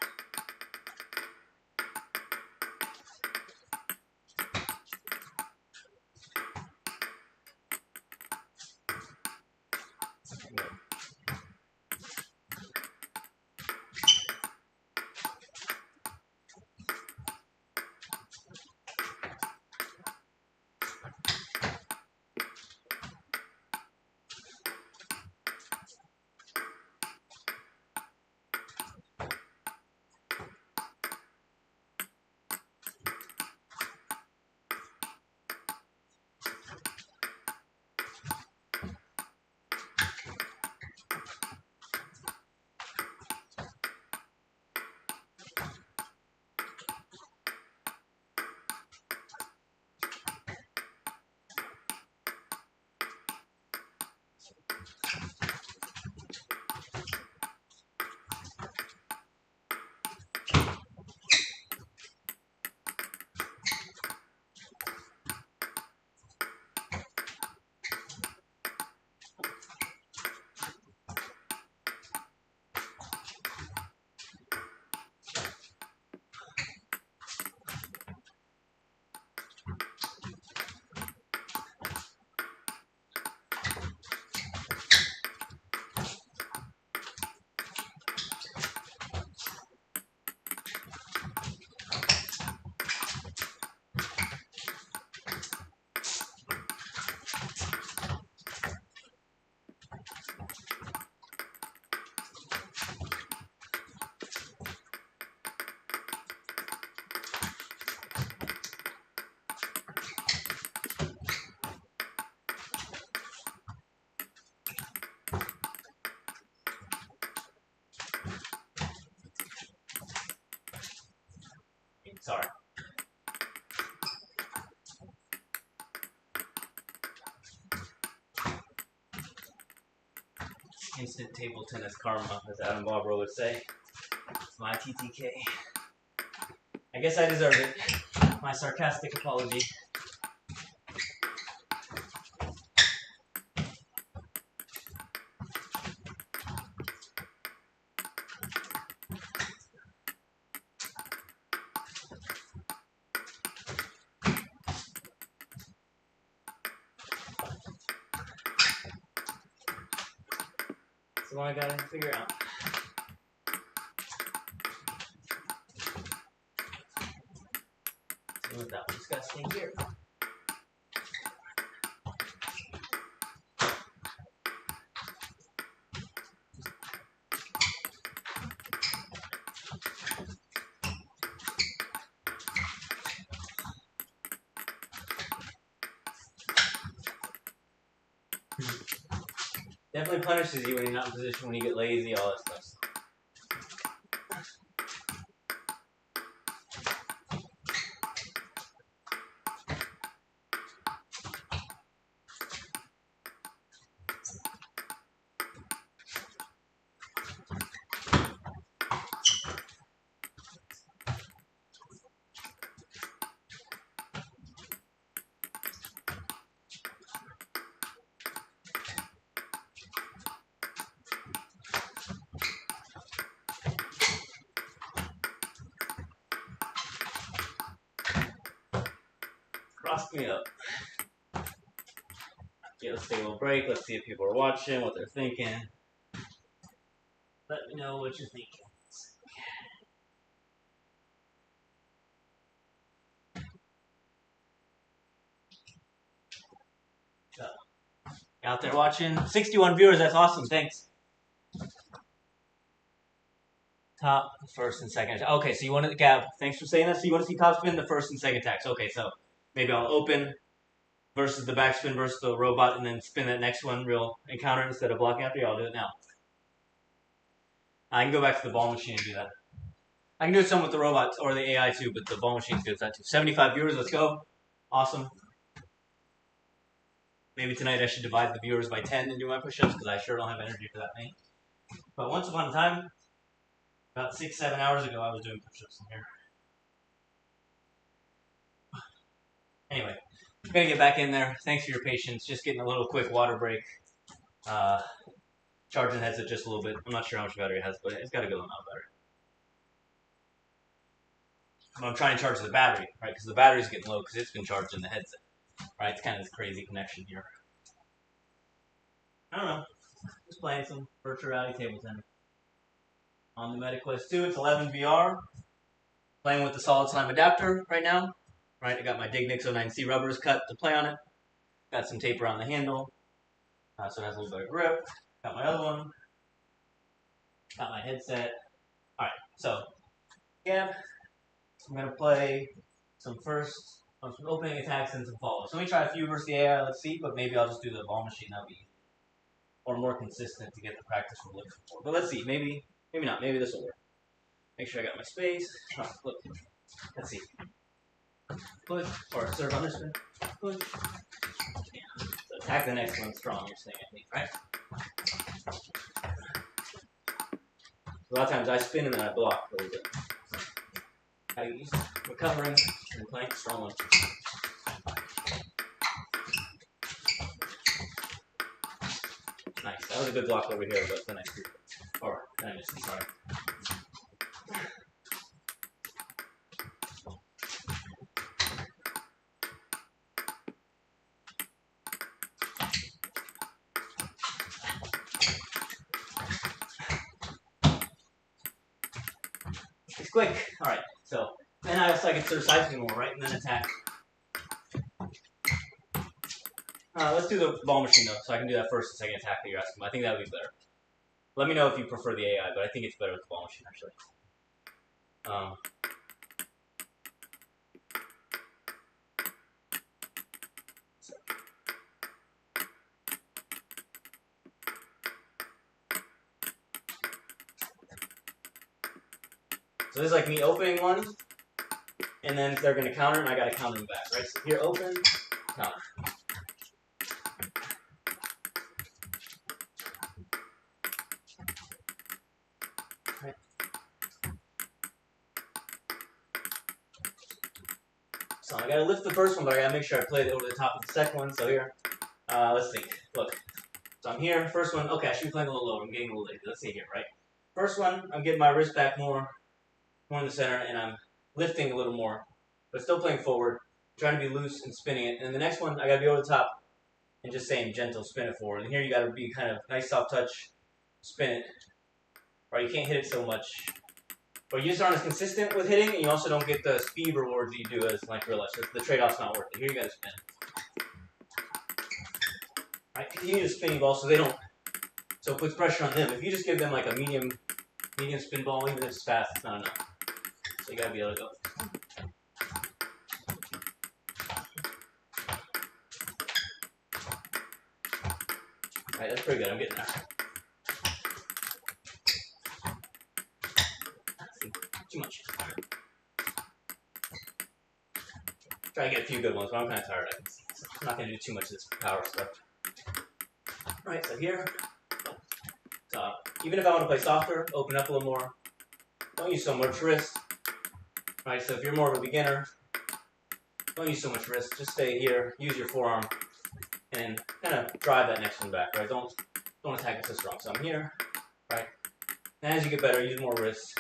sorry. Instant table tennis karma, as Adam Barbara would say. It's my TTK. I guess I deserve it. My sarcastic apology. So I gotta figure out. So with that, we just gotta stay here. Definitely punishes you when you're not in position, when you get lazy, all that stuff. Cross me up. Okay, let's take a little break. Let's see if people are watching, what they're thinking. Let me know what you're thinking. So, out there watching, 61 viewers. That's awesome. Thanks. Top, first, and second. Okay, so you want to, Gab, thanks for saying that. So you want to see top spin, the first and second attacks. Okay, so maybe I'll open versus the backspin versus the robot, and then spin that next one real encounter instead of blocking after you. I'll do it now. I can go back to the ball machine and do that. I can do some with the robot or the AI too, but the ball machine's good at that too. 75 viewers, let's go. Awesome. Maybe tonight I should divide the viewers by 10 and do my push-ups because I sure don't have energy for that many. But once upon a time, about 6-7 hours ago, I was doing push-ups in here. Anyway, I'm going to get back in there. Thanks for your patience. Just getting a little quick water break. Charging the headset just a little bit. I'm not sure how much battery it has, but it's got a good amount of battery. I'm trying to charge the battery, right? Because the battery's getting low because it's been charged in the headset. Right? It's kind of this crazy connection here. I don't know. Just playing some virtual reality table tennis. On the MetaQuest 2, it's 11 VR. Playing with the solid slime adapter right now. Right, I got my Dignix 09C rubbers cut to play on it. Got some tape around the handle, so it has a little better grip. Got my other one. Got my headset. All right, so yeah, I'm gonna play some opening attacks and some follows. So let me try a few versus the AI. Let's see, but maybe I'll just do the ball machine. That'll be or more consistent to get the practice we're looking for. But let's see, maybe not. Maybe this will work. Make sure I got my space. Oh, look, let's see. Push or serve under spin. Push. Yeah. So attack the next one strong. You're saying, I think, right? A lot of times I spin and then I block a little bit. I use recovering and playing strong one. Nice. That was a good block over here, but then I screwed it. Or then I missed it. Sorry. It's quick. All right. So then I also can sort of side more, right, and then attack. Let's do the ball machine though, so I can do that first and second attack that you're asking. I think that would be better. Let me know if you prefer the AI, but I think it's better with the ball machine actually. So this is like me opening one, and then they're going to counter, and I got to counter them back, right? So here, open, counter. Right. So I got to lift the first one, but I got to make sure I play it over the top of the second one. So here, let's think. Look, so I'm here, first one. Okay, I should be playing a little lower. I'm getting a little lazy. Let's see here, right? First one, I'm getting my wrist back more in the center, and I'm lifting a little more, but still playing forward, trying to be loose and spinning it. And the next one, I got to be over the top and just saying gentle, spin it forward. And here you got to be kind of nice, soft touch, spin it. Right, you can't hit it so much. Or you just aren't as consistent with hitting, and you also don't get the speed rewards that you do as like real life. So the trade-off's not worth it. Here you got to spin. Right, continue to spin ball so they don't. So it puts pressure on them. If you just give them like a medium spin ball, even if it's fast, it's not enough. So you got to be able to go. Alright, that's pretty good. I'm getting there. Too much. Try to get a few good ones, but I'm kind of tired. I'm not going to do too much of this power stuff. Alright, so here. So even if I want to play softer, open up a little more. Don't use so much wrist. Alright, so if you're more of a beginner, don't use so much wrist. Just stay here. Use your forearm. And kind of drive that next one back, right? Don't attack it so strong. So I'm here, right? And as you get better, use more wrists,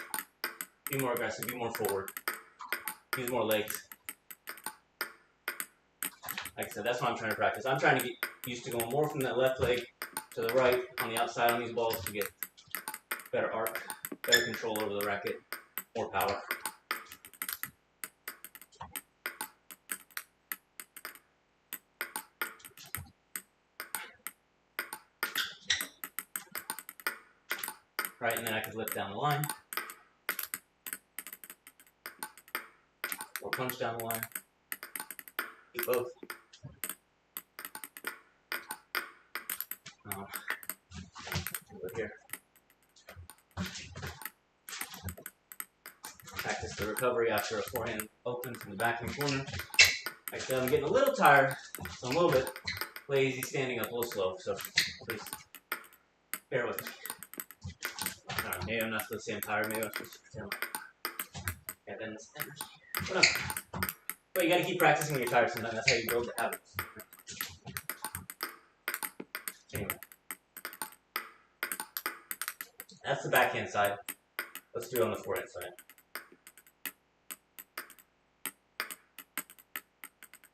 be more aggressive, be more forward, use more legs. Like I said, that's what I'm trying to practice. I'm trying to get used to going more from that left leg to the right on the outside on these balls to get better arc, better control over the racket, more power. Right, and then I could lift down the line, or punch down the line. Do both. Over here. Practice the recovery after a forehand open from the backhand corner. Like I said, I'm getting a little tired, so I'm a little bit lazy standing up, a little slow. So please bear with me. Maybe I'm not supposed to say I'm tired, maybe I'm supposed to pretend like I have endless energy. But you gotta keep practicing when you're tired sometimes. That's how you build the habits. Anyway. That's the backhand side. Let's do it on the forehand side.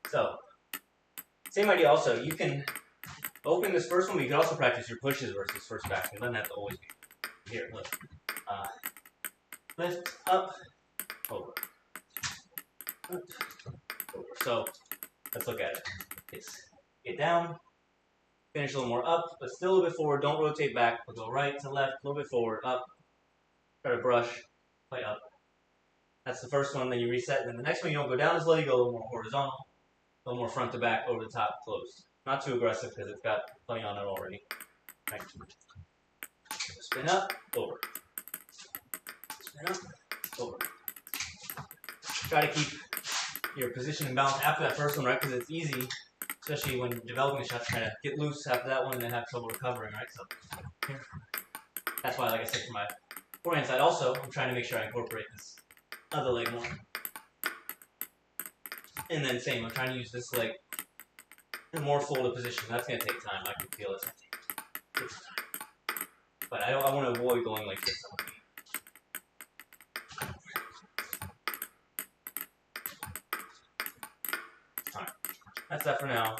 So, same idea also. You can open this first one, but you can also practice your pushes versus first backhand. It doesn't have to always be. Here, look. Lift, up, over. Up, over. So, let's look at it. It's get down, finish a little more up, but still a little bit forward. Don't rotate back, but go right to left, a little bit forward, up. Try to brush, play up. That's the first one, then you reset. And then the next one, you don't go down as low, you go a little more horizontal, a little more front to back, over the top, closed. Not too aggressive because it's got plenty on it already. Right. Spin up, over. Spin up, over. Try to keep your position and balance after that first one, right? Because it's easy, especially when developing the shots, trying to get loose after that one and then have trouble recovering, right? So here. That's why, like I said, for my forehand side, also, I'm trying to make sure I incorporate this other leg more. And then same, I'm trying to use this leg in a more folded position. That's going to take time. I can feel it. It takes time. But I want to avoid going like this. Alright, that's that for now.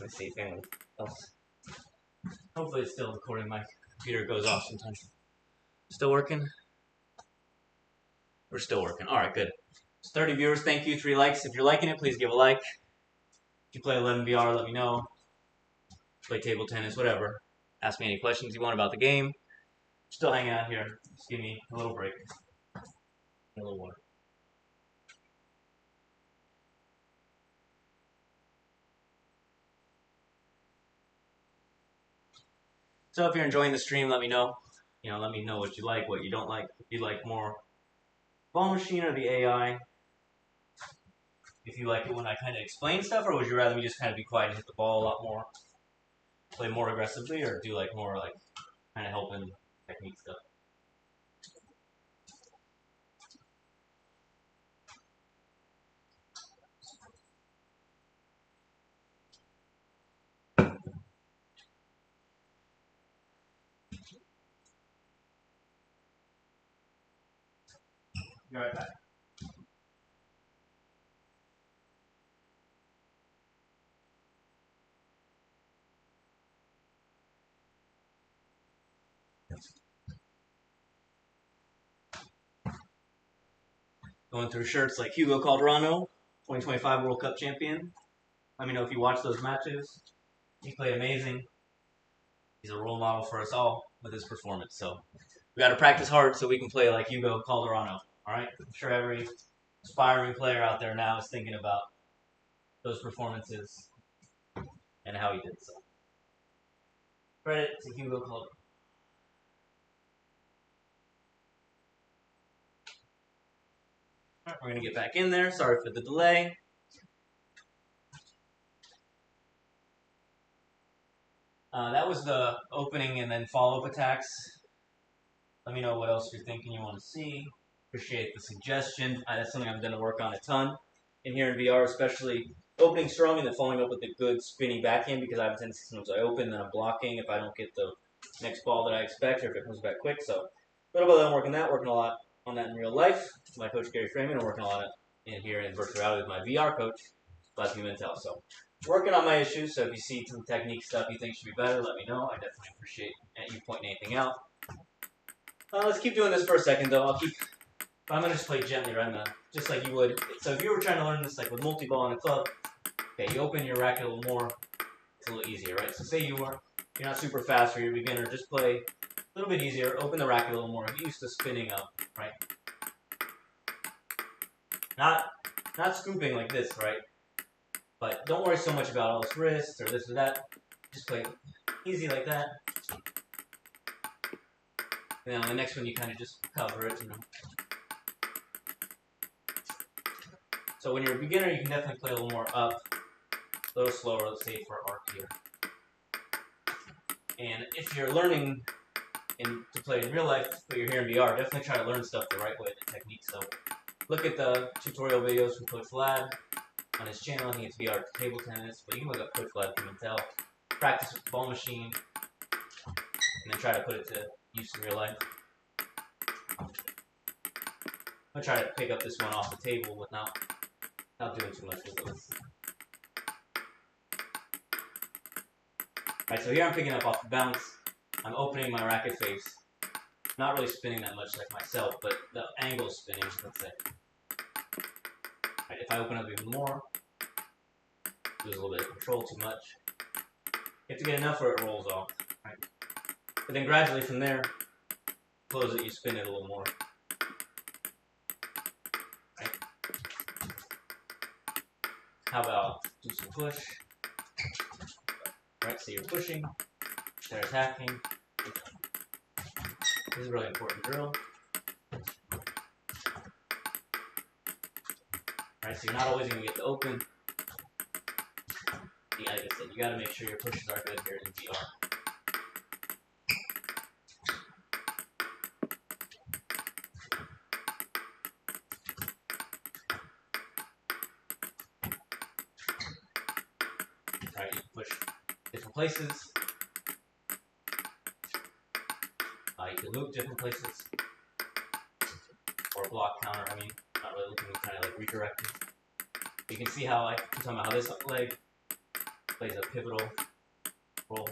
Let's see if anyone else. Hopefully it's still recording. My computer goes off sometimes. Still working? We're still working. Alright, good. It's 30 viewers. Thank you. 3 likes. If you're liking it, please give a like. If you play 11VR, let me know. Play table tennis, whatever. Ask me any questions you want about the game. Still hanging out here. Just give me a little break. A little water. So if you're enjoying the stream, let me know. Let me know what you like, what you don't like. If you like more ball machine or the AI, if you like it when I kind of explain stuff, or would you rather me just kind of be quiet and hit the ball a lot more, play more aggressively, or do like more like kind of helping technique stuff? Be right back. Going through shirts like Hugo Calderano, 2025 World Cup champion. Let me know if you watch those matches. He played amazing. He's a role model for us all with his performance. So we got to practice hard so we can play like Hugo Calderano. All right. I'm sure every aspiring player out there now is thinking about those performances and how he did so. Credit to Hugo Calderano. All right, we're gonna get back in there. Sorry for the delay. That was the opening and then follow-up attacks. Let me know what else you're thinking you want to see. Appreciate the suggestion. That's something I'm going to work on a ton in here in VR, especially opening strong and then following up with a good spinning backhand, because I have a tendency sometimes I open, then I'm blocking if I don't get the next ball that I expect or if it comes back quick. So a little bit of working that, working a lot on that in real life. My coach Gary Freeman, and working a lot in here in virtual reality with my VR coach, Leslie Mintel. So working on my issues. So if you see some technique stuff you think should be better, let me know. I definitely appreciate you pointing anything out. Let's keep doing this for a second, though. I'm going to just play gently right now, just like you would. So if you were trying to learn this like with multi-ball in a club, okay, you open your racket a little more, it's a little easier, right? So say you're not super fast or you're a beginner, just play a little bit easier, open the racket a little more, get used to spinning up, right? Not scooping like this, right? But don't worry so much about all this wrist or this or that. Just play easy like that. And then on the next one, you kind of just cover it, you know. So when you're a beginner, you can definitely play a little more up, a little slower, let's say for arc here. And if you're learning to play in real life, but you're here in VR, definitely try to learn stuff the right way, the technique. So look at the tutorial videos from Coach Vlad on his channel. I think it's VR table tennis, but you can look up Coach Vlad from Intel. Practice with the ball machine, and then try to put it to use in real life. I'm gonna try to pick up this one off the table without not doing too much with this. Alright, so here I'm picking up off the bounce. I'm opening my racket face. Not really spinning that much like myself, but the angle is spinning, let's say. Alright, if I open up even more, lose a little bit of control too much. You have to get enough where it rolls off. Right? But then gradually from there, close it, you spin it a little more. Right? How about do some push? Right, so you're pushing, they're attacking. This is a really important drill. Alright, so you're not always going to get the open. Yeah, like I said, you got to make sure your pushes are good here in VR. Alright, you can push different places. You can loop different places. Or block counter, I mean, not really looking at kind of like redirecting. You can see how I'm talking about how this leg plays a pivotal role.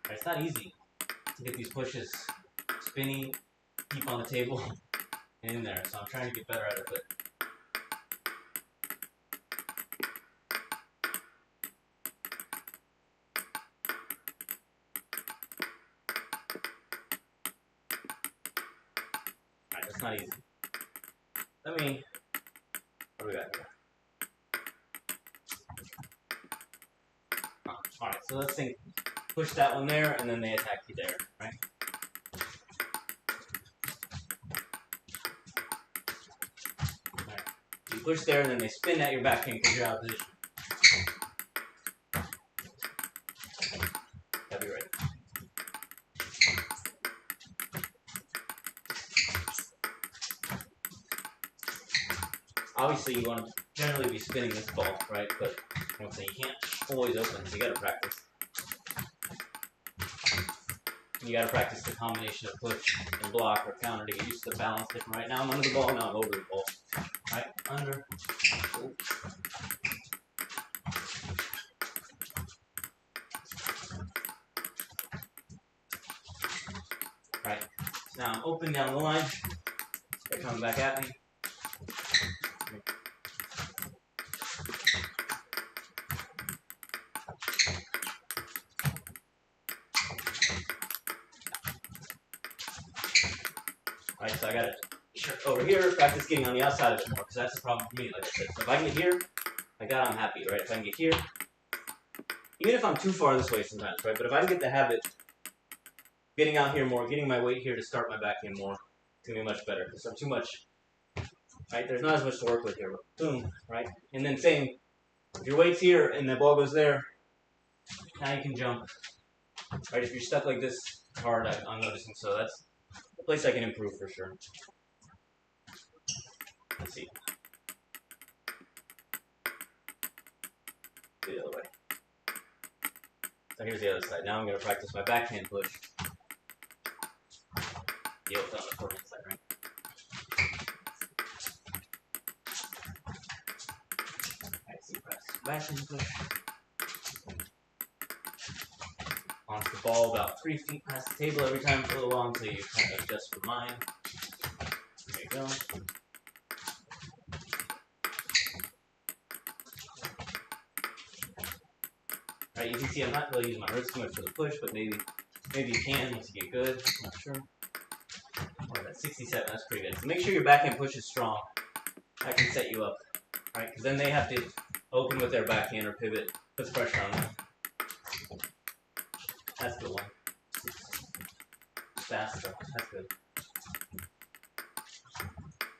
It's not easy to get these pushes spinny, deep on the table, and in there, so I'm trying to get better at it, but not easy. Let me, what do we got here? Alright, so let's think, push that one there, and then they attack you there, right? Alright, you push there, and then they spin at your backhand because you're out of position. Gotta be ready. Obviously, you want to generally be spinning this ball, right? But you can't always open, so you gotta practice. You gotta practice the combination of push and block or counter to get used to the balance different. Right now I'm under the ball, now I'm over the ball. Right, under. Ooh. Right, so now I'm open down the line. They're coming back at me. Right, so I gotta over here, practice getting on the outside of it more, because that's the problem for me, like I said. So if I can get here, like that, I'm happy, right? If I can get here, even if I'm too far this way sometimes, right? But if I can get the habit, getting out here more, getting my weight here to start my backhand more, it's gonna be much better, because I'm too much, right? There's not as much to work with here, but boom, right? And then same, if your weight's here and the ball goes there, now you can jump, right? If you're stuck like this hard, I'm noticing, so that's a place I can improve for sure. Let's see. The other way. So here's the other side. Now I'm going to practice my backhand push. Yeah, it's on the forehand side, right? Alright, so you practice backhand push. Launch the ball about 3 feet past the table every time for a little while until you kind of adjust your mind. There you go. Right, you can see I'm not really using my wrist too much for the push, but maybe you can once you get good. I'm not sure. Oh, that's 67. That's pretty good. So make sure your backhand push is strong. That can set you up, right? Because then they have to open with their backhand or pivot, puts pressure on them. That's the one. Fast though. That's good.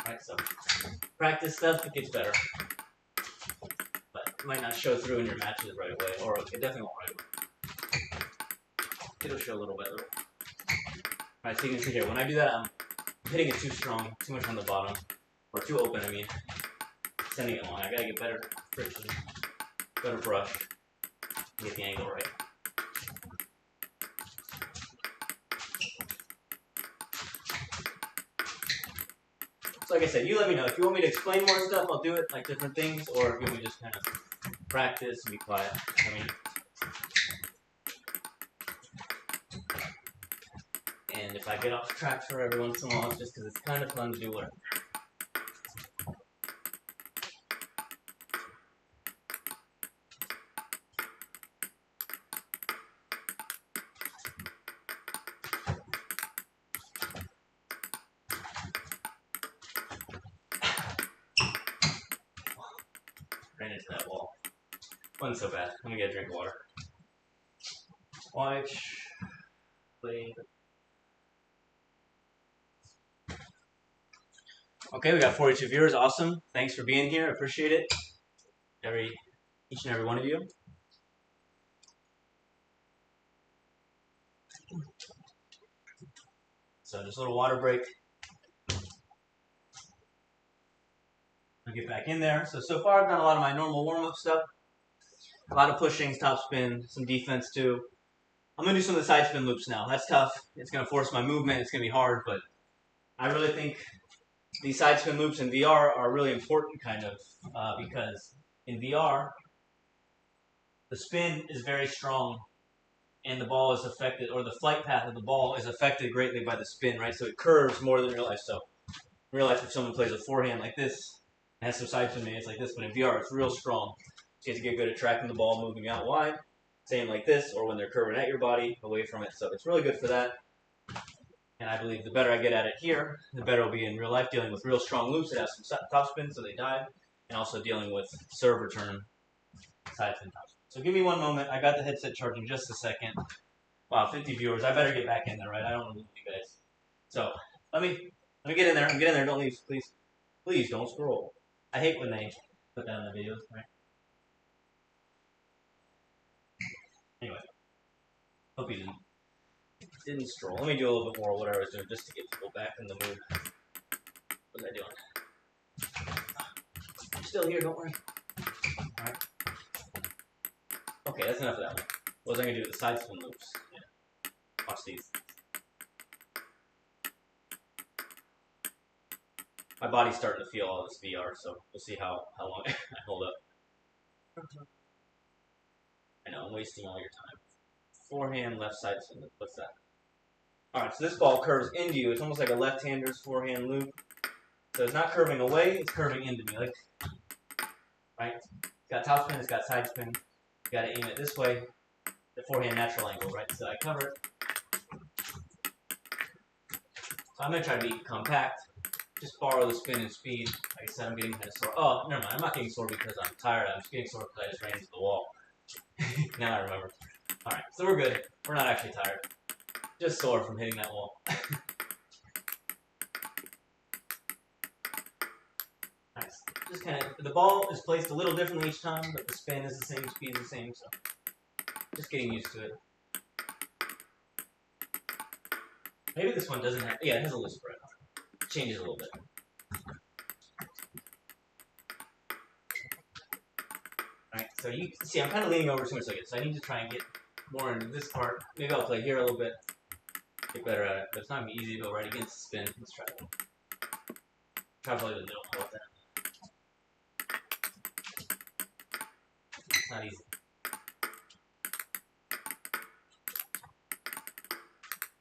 Alright, so practice stuff, it gets better. But it might not show through in your matches right away, or it definitely won't right away. It'll show a little better. Alright, so you can see here, when I do that, I'm hitting it too strong, too much on the bottom, or too open, I mean. Sending it long. I gotta get better friction, better brush, get the angle right. So like I said, you let me know. If you want me to explain more stuff, I'll do it, like different things, or if you want me to just kind of practice and be quiet. I mean, and if I get off track for every once in a while, it's just because it's kind of fun to do whatever. Ran into that wall. Wasn't so bad. Let me get a drink of water. Watch. Play. Okay, we got 42 viewers. Awesome. Thanks for being here. I appreciate it. Each and every one of you. So just a little water break. I'll get back in there. So far I've done a lot of my normal warm-up stuff. A lot of pushing, top spin, some defense too. I'm going to do some of the side spin loops now. That's tough. It's going to force my movement. It's going to be hard, but I really think these side spin loops in VR are really important kind of because in VR, the spin is very strong and the ball is affected, or the flight path of the ball is affected greatly by the spin, right? So it curves more than real life. So in real life, if someone plays a forehand like this, it has some side spin it's like this, but in VR, it's real strong. So you have to get good at tracking the ball, moving out wide, same like this, or when they're curving at your body, away from it. So it's really good for that. And I believe the better I get at it here, the better it'll be in real life, dealing with real strong loops that have some topspin so they dive, and also dealing with serve return side spin topspin. So give me one moment. I got the headset charging just a second. Wow, 50 viewers. I better get back in there, right? I don't want to lose you guys. So let me get in there. Get in there. Don't leave, please. Please don't scroll. I hate when they put that in the videos, right? Anyway, hope you didn't scroll. Let me do a little bit more of what I was doing just to get people back in the mood. What was I doing? I'm still here, don't worry. Alright. Okay, that's enough of that one. What was I going to do with the side spin loops? Yeah. Watch these. My body's starting to feel all this VR, so we'll see how long I hold up. I know, I'm wasting all your time. Forehand, left side spin loop. What's that? Alright, so this ball curves into you. It's almost like a left-hander's forehand loop. So it's not curving away, it's curving into me. Like, right? It's got topspin, it's got side spin. You gotta aim it this way. The forehand natural angle, right? So I cover it. So I'm gonna try to be compact. Just borrow the spin and speed. Like I said, I'm getting kind of sore. Oh, never mind. I'm not getting sore because I'm tired. I'm just getting sore because I just ran into the wall. Now I remember. Alright, so we're good. We're not actually tired. Just sore from hitting that wall. Nice. Just kind of, the ball is placed a little differently each time, but the spin is the same, speed is the same, so just getting used to it. Maybe this one doesn't have, yeah, it has a little spread. Changes a little bit. Alright, so you can see I'm kind of leaning over too much like it, so I need to try and get more into this part. Maybe I'll play here a little bit, get better at it, but it's not going to be easy to go right against the spin. Let's try that. Try to play the middle, how about that? It's not easy.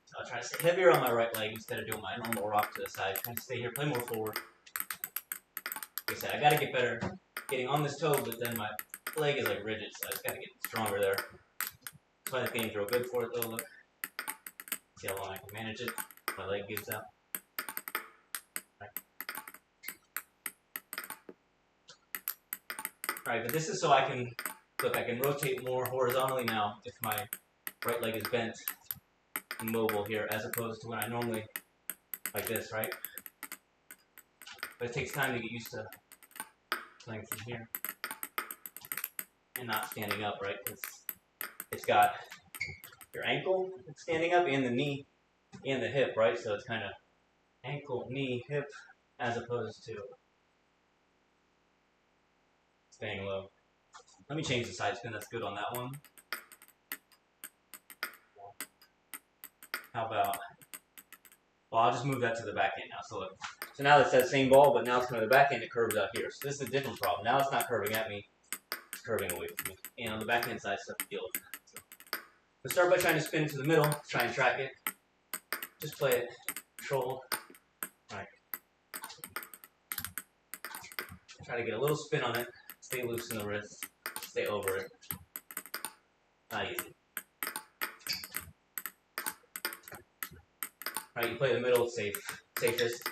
So I'll try to stay heavier on my right leg instead of doing my normal rock to the side. Kind of stay here, play more forward. Like I said, I gotta get better getting on this toe, but then my leg is like rigid, so I just gotta get stronger there. That's why the game's real good for it though, look. See how long I can manage it. My leg gives out. Alright, but this is so I can, look, I can rotate more horizontally now if my right leg is bent and mobile here, as opposed to when I normally, like this, right? But it takes time to get used to playing from here. And not standing up, right? Because it's got your ankle standing up and the knee and the hip, right? So it's kind of ankle, knee, hip, as opposed to staying low. Let me change the side spin. That's good on that one. How about, well, I'll just move that to the backhand now. So look, so now it's that same ball, but now it's coming to the backhand, it curves out here. So this is a different problem. Now it's not curving at me, it's curving away from me. And on the backhand side, stuff to deal with. So we'll start by trying to spin to the middle, try and track it. Just play it, controlled. Alright. Try to get a little spin on it, stay loose in the wrist, stay over it. Not easy. Alright, you play the middle, safest.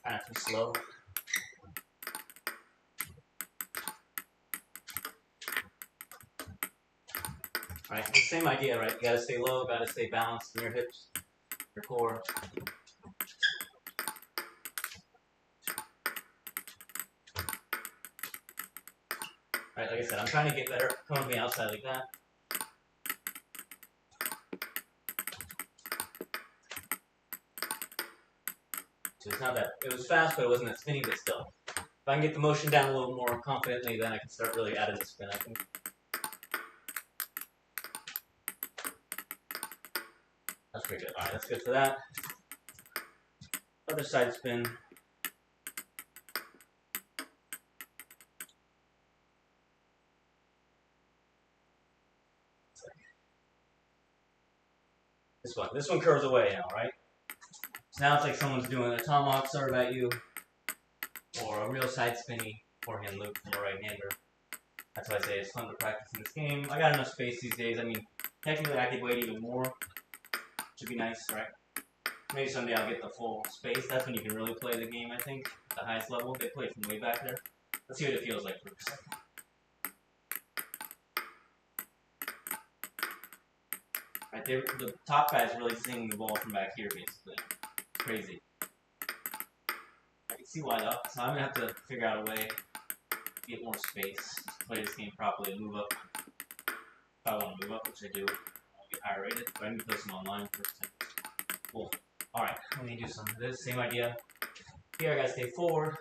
Try not too slow. Alright, the same idea, right? You gotta stay low, gotta stay balanced in your hips, your core. Alright, like I said, I'm trying to get better. Come on the outside like that. So it's not that, it was fast, but it wasn't that spinny, but still. If I can get the motion down a little more confidently, then I can start really adding the spin, I think. That's pretty good. Alright, that's good for that. Other side spin. This one curves away now, right? So now it's like someone's doing a tomahawk serve at you, or a real side spinny forehand loop from a right-hander. That's why I say it's fun to practice in this game. I got enough space these days. I mean, Technically, I could wait even more. Should be nice, right? Maybe someday I'll get the full space. That's when you can really play the game, I think. At the highest level. They play from way back there. Let's see what it feels like for a second. Right there, the top guy's really seeing the ball from back here, basically. Crazy. I can see why though. So I'm gonna have to figure out a way to get more space to play this game properly and move up. If I want to move up, which I do, I'll get higher rated. But I'm gonna play some online first. Cool. Alright, let me do some of this. Same idea. Here I gotta stay forward.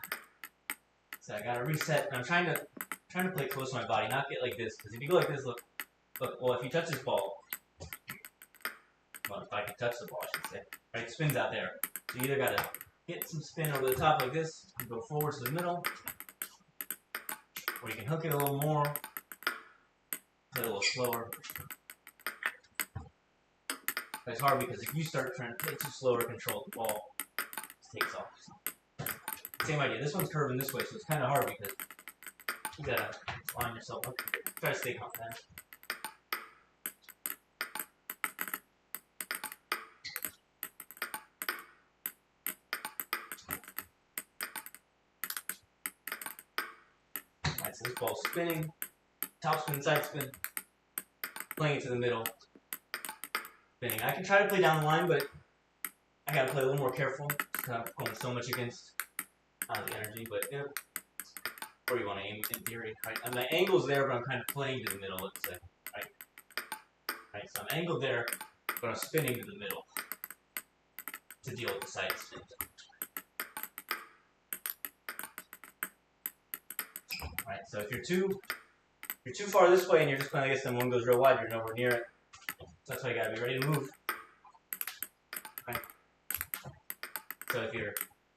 So I gotta reset. And I'm trying to play close to my body, not get like this. Because if you go like this, look, well, if you touch this ball, well, if I can touch the ball, I should say. Right, it spins out there. So you either gotta get some spin over the top like this, and go forward to the middle, or you can hook it a little more, play a little slower. But it's hard because if you start trying to play too slow or control the ball, it takes off. Same idea. This one's curving this way, so it's kind of hard because you gotta line yourself up. Try to stay confident. Alright, so this ball's spinning, top spin, side spin, playing it to the middle, spinning. I can try to play down the line, but I gotta play a little more careful because I'm going so much against the energy. But yeah, where you want to aim in theory, right? And my angle's there, but I'm kind of playing to the middle. Let's say, right. So I'm angled there, but I'm spinning to the middle to deal with the side spin. Right, so if you're too far this way and you're just playing like this, then one goes real wide, you're nowhere near it. So that's why you gotta be ready to move. Right. So if you're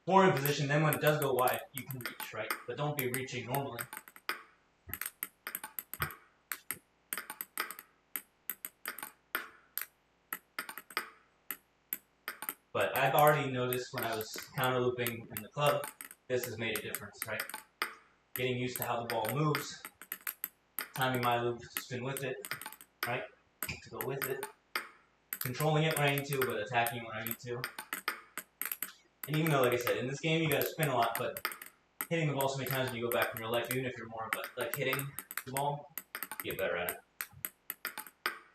more in position, then when it does go wide, you can reach, right? But don't be reaching normally. But I've already noticed when I was counter looping in the club, this has made a difference, right? Getting used to how the ball moves, timing my loop to spin with it, right? To go with it, controlling it when I need to, but attacking it when I need to. And even though, like I said, in this game you gotta spin a lot, but hitting the ball so many times when you go back in real life, even if you're more of like hitting the ball, you get better at it.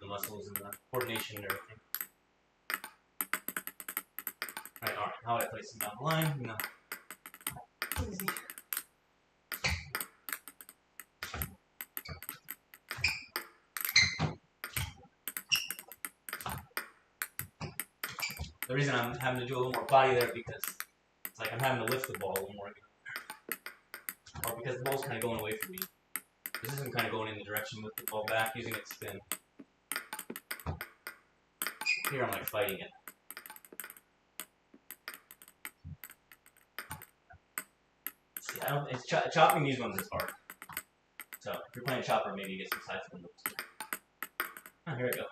The muscles and the coordination and everything. Alright, how do I place them down the line? No. Easy. The reason I'm having to do a little more body there because it's like I'm having to lift the ball a little more. Or because the ball's kind of going away from me. This isn't kind of going in the direction with the ball back, using its spin. Here I'm like fighting it. See, chopping these ones is hard. So if you're playing chopper, maybe you get some side spin moves. Oh, here we go.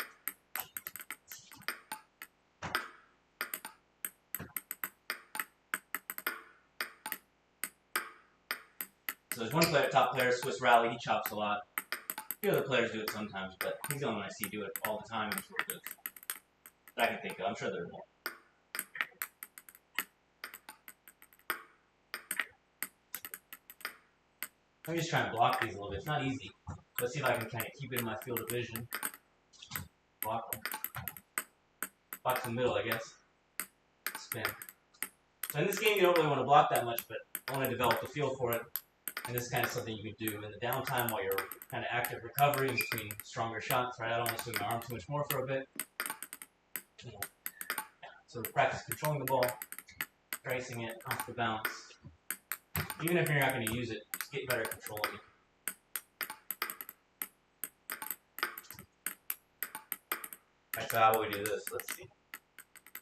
So there's one player, top player, Swiss Rally, he chops a lot. A few other players do it sometimes, but he's the only one I see do it all the time. It's real good. That I can think of. I'm sure there are more. Let me just try and block these a little bit. It's not easy. Let's see if I can kind of keep it in my field of vision. Block them. Block to the middle, I guess. Spin. So in this game, you don't really want to block that much, but I want to develop the feel for it. And this is kind of something you can do in the downtime while you're kind of active recovery in between stronger shots, right? I don't want to swing my arm too much more for a bit. Yeah. So practice controlling the ball, tracing it off the bounce. Even if you're not going to use it, just get better at controlling it. Alright, so how about we do this? Let's see.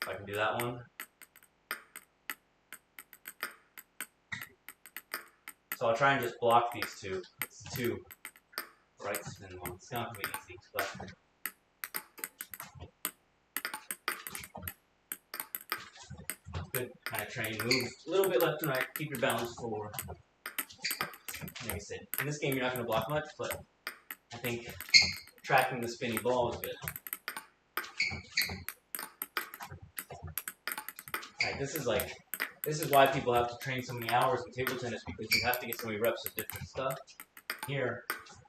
If I can do that one. So I'll try and just block these two. It's two right spin ones. It's not going to be easy, but good kind of train. Move a little bit left and right. Keep your balance forward. Like I said, in this game you're not going to block much, but I think tracking the spinning ball is good. Right, this is why people have to train so many hours in table tennis, because you have to get so many reps of different stuff. Here,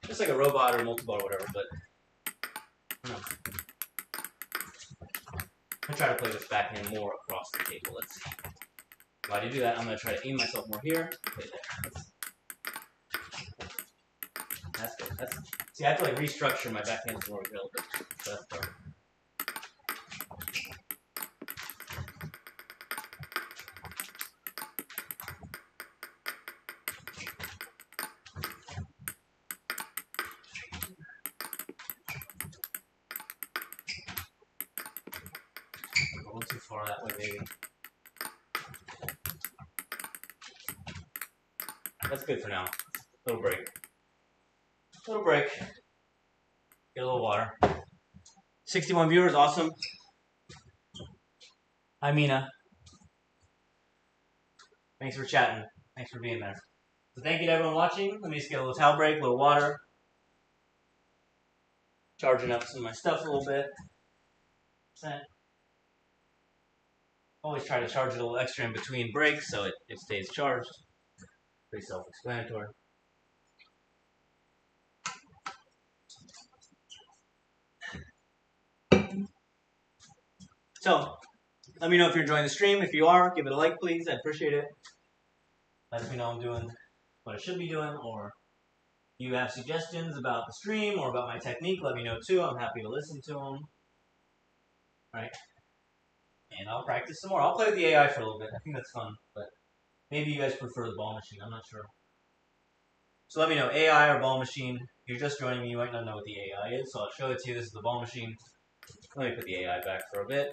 just like a robot or a multi-ball or whatever, but I don't know. I'm gonna try to play this backhand more across the table. Let's see. Why do you do that? I'm gonna try to aim myself more here. Play there. That's good. See, I have to like restructure my backhand more a little bit. So that's perfect. A little too far that way, maybe. That's good for now. Little break. Little break. Get a little water. 61 viewers, awesome. Hi, Mina. Thanks for chatting. Thanks for being there. So thank you to everyone watching. Let me just get a little towel break, a little water. Charging up some of my stuff a little bit. Always try to charge it a little extra in between breaks so it stays charged. Pretty self-explanatory. So, let me know if you're enjoying the stream. If you are, give it a like, please. I appreciate it. Let me know I'm doing what I should be doing, or you have suggestions about the stream or about my technique, let me know too. I'm happy to listen to them. All right. And I'll practice some more. I'll play with the AI for a little bit. I think that's fun, but maybe you guys prefer the ball machine. I'm not sure. So let me know, AI or ball machine. If you're just joining me, you might not know what the AI is, so I'll show it to you. This is the ball machine. Let me put the AI back for a bit.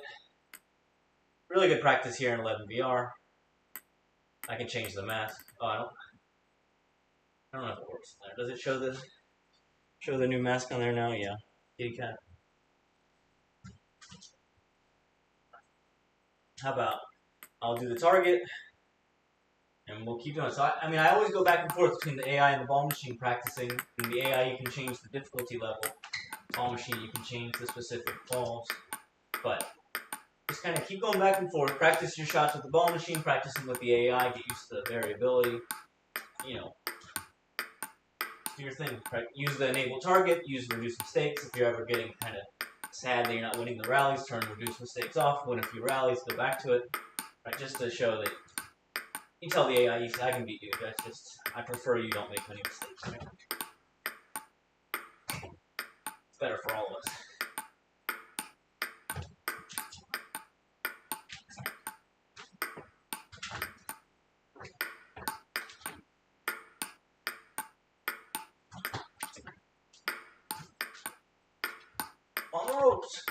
Really good practice here in 11 VR. I can change the mask. Oh, I don't know if it works. Does it show the new mask on there now? Yeah. Kitty cat. How about I'll do the target, and we'll keep doing it. So I always go back and forth between the AI and the ball machine practicing. In the AI, you can change the difficulty level. Ball machine, you can change the specific balls. But just kind of keep going back and forth. Practice your shots with the ball machine, practicing with the AI, get used to the variability. You know, do your thing. Right? Use the enable target, use reduce mistakes. If you're ever getting kind of sad that you're not winning the rallies, turn reduce mistakes off, win a few rallies, go back to it. Right? Just to show that you tell the AI, I can beat you. That's just, I prefer you don't make many mistakes. Right? It's better for all of us. On the ropes.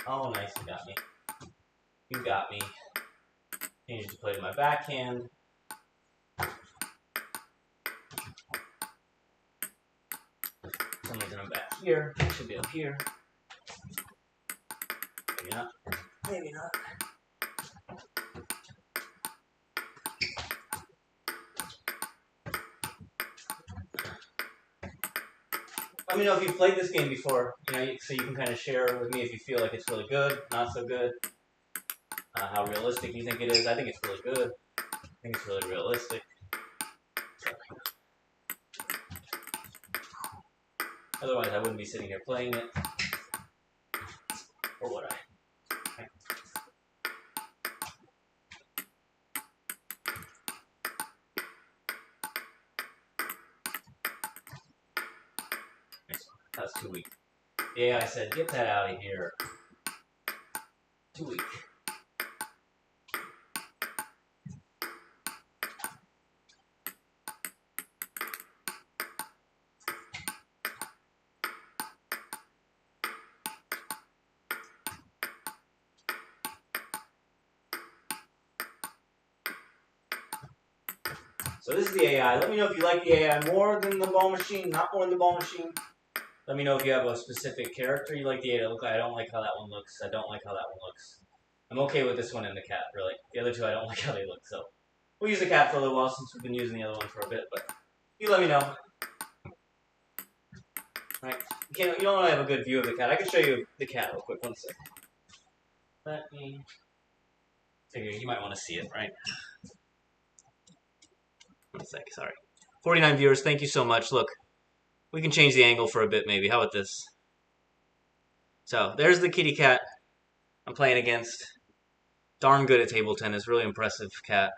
Oh, nice, you got me. You got me. Changed to play with my backhand. For some reason I'm back here. I should be up here. Maybe not. Maybe not. Let me know if you've played this game before, so you can kind of share with me if you feel like it's really good, not so good, how realistic you think it is. I think it's really good. I think it's really realistic. Otherwise, I wouldn't be sitting here playing it. Or would I? That's too weak. The AI said, get that out of here. Too weak. So this is the AI. Let me know if you like the AI more than the ball machine, not more than the ball machine. Let me know if you have a specific character you like the A to look like. I don't like how that one looks. I don't like how that one looks. I'm okay with this one and the cat, really. The other two, I don't like how they look, so. We'll use the cat for a little while since we've been using the other one for a bit, but you let me know. Alright, you don't want to have a good view of the cat. I can show you the cat real quick. One second. Let me figure you might want to see it, right? One sec, sorry. 49 viewers, thank you so much. Look, we can change the angle for a bit maybe. How about this? So, there's the kitty cat I'm playing against. Darn good at table tennis. Really impressive cat.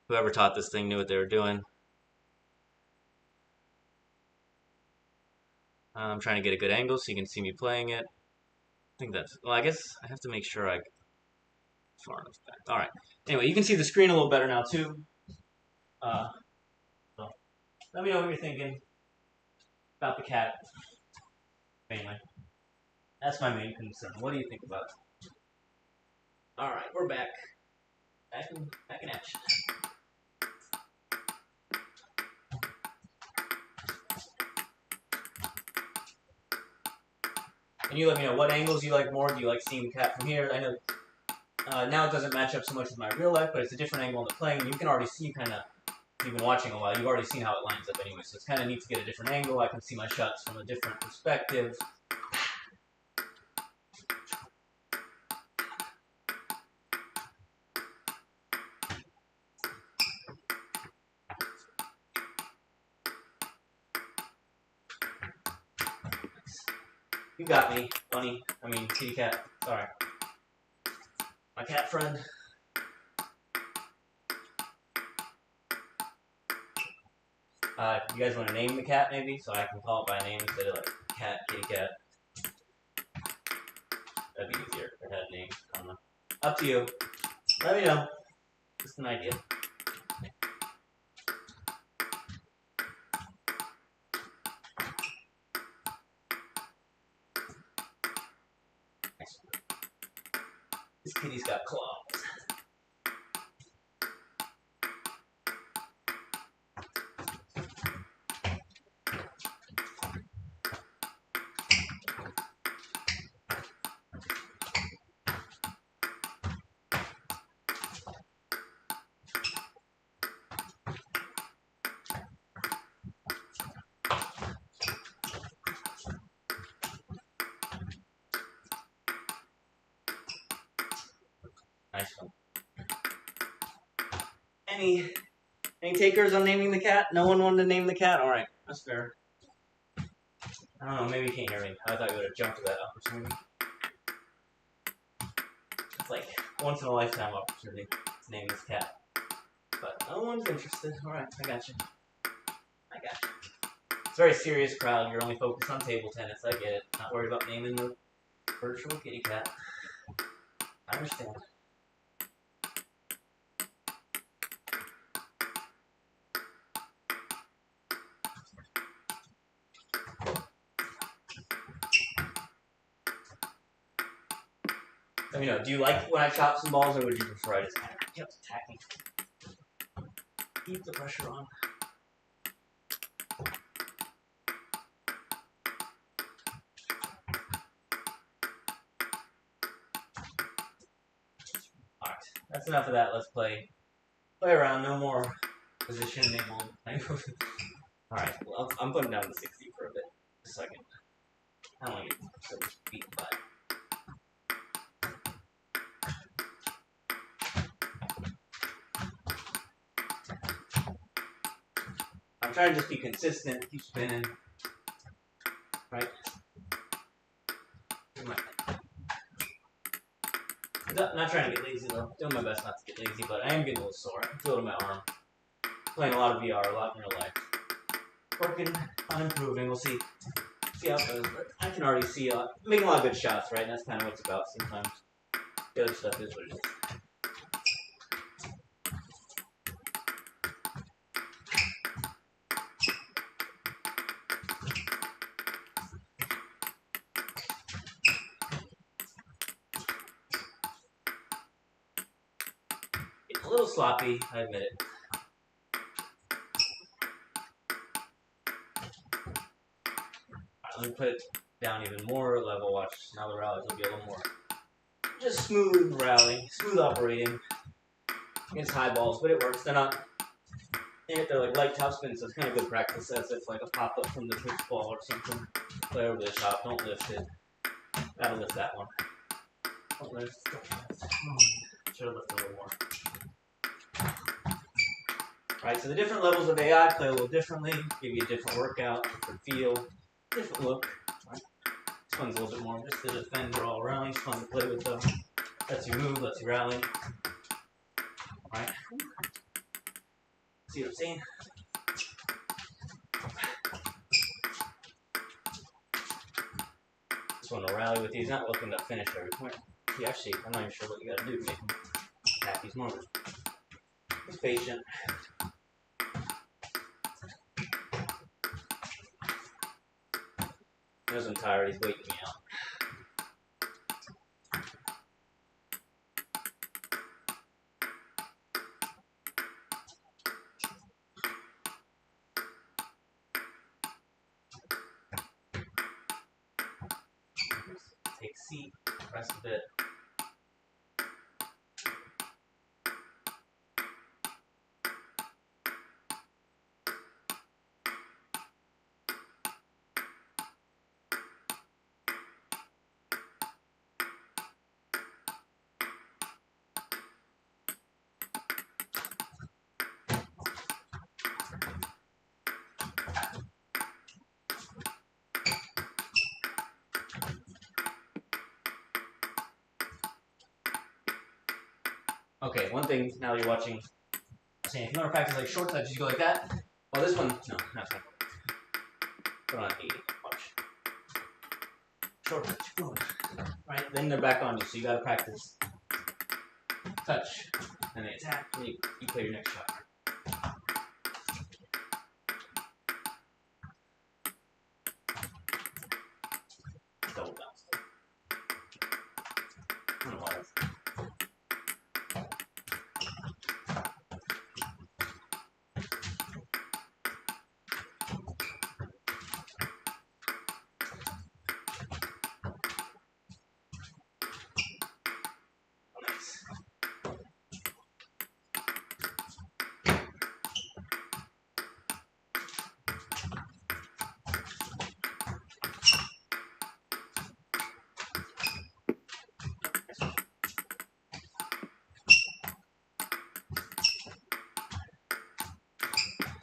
Whoever taught this thing knew what they were doing. I'm trying to get a good angle so you can see me playing it. I think that's... Well, I guess I have to make sure I... Far enough back. Alright. Anyway, you can see the screen a little better now, too. So let me know what you're thinking about the cat. Anyway, that's my main concern. What do you think about it? Alright, we're back. Back in action. And you let me know what angles you like more. Do you like seeing the cat from here? I know now it doesn't match up so much with my real life, but it's a different angle on the plane. You can already see kind of, if you've been watching a while, you've already seen how it lines up anyway, so it's kind of neat to get a different angle. I can see my shots from a different perspective. You got me, bunny. I mean, kitty cat. Sorry. My cat friend. You guys want to name the cat, maybe? So I can call it by name instead of like cat, kitty cat. That'd be easier if it had a name. I don't know. Up to you. Let me know. Just an idea. This kitty's got claws. Nice one. Any takers on naming the cat? No one wanted to name the cat? Alright, that's fair. I don't know, maybe you can't hear me. I thought you would have jumped to that opportunity. It's like once in a lifetime opportunity to name this cat. But no one's interested. Alright, I got you. I got you. It's a very serious crowd. You're only focused on table tennis. I get it. Not worried about naming the virtual kitty cat. I understand. Let me know. Do you like when I chop some balls, or would you prefer I just kind of kept attacking? Keep the pressure on. Alright, that's enough of that. Let's play around. No more position enabled. Alright, well, I'm putting down the 60 for a bit. A second. I don't want to get so beaten by it. I'm trying to just be consistent, keep spinning. Right? Not trying to get lazy though. Doing my best not to get lazy, but I am getting a little sore. I can feel it in my arm. Playing a lot of VR, a lot in real life. Working on improving. We'll see how it goes. But I can already see making a lot of good shots, right? And that's kind of what it's about sometimes. The other stuff is what it is. A little sloppy, I admit it. Alright, let me put it down even more level. Watch, now the rallies will be a little more just smooth rally, smooth operating against high balls, but it works. They're like light top spins, so it's kind of good practice as it's like a pop up from the pitch ball or something. Play over the top, don't lift it. Gotta lift that one. Don't lift. Should have lifted a little more. Alright, so the different levels of AI play a little differently, give you a different workout, different feel, different look. Right? This one's a little bit more just to defend or all around. It's fun to play with though. Lets you move, lets you rally. Alright. See what I'm saying? This one will rally with you. He's not looking to finish every point. He actually, I'm not even sure what you gotta do to make him attack. He's more he's patient. Knows I'm tired, he's waiting me out. Take a seat, rest a bit. Okay, one thing now that you're watching, saying if you want to practice like short touches, you go like that. Oh, this one, no, not that. Put on 80. Watch. Short touch, boom. Right, then they're back on you, so you gotta practice. Touch, and then attack, and you play your next shot. Double bounce. I don't know why that's.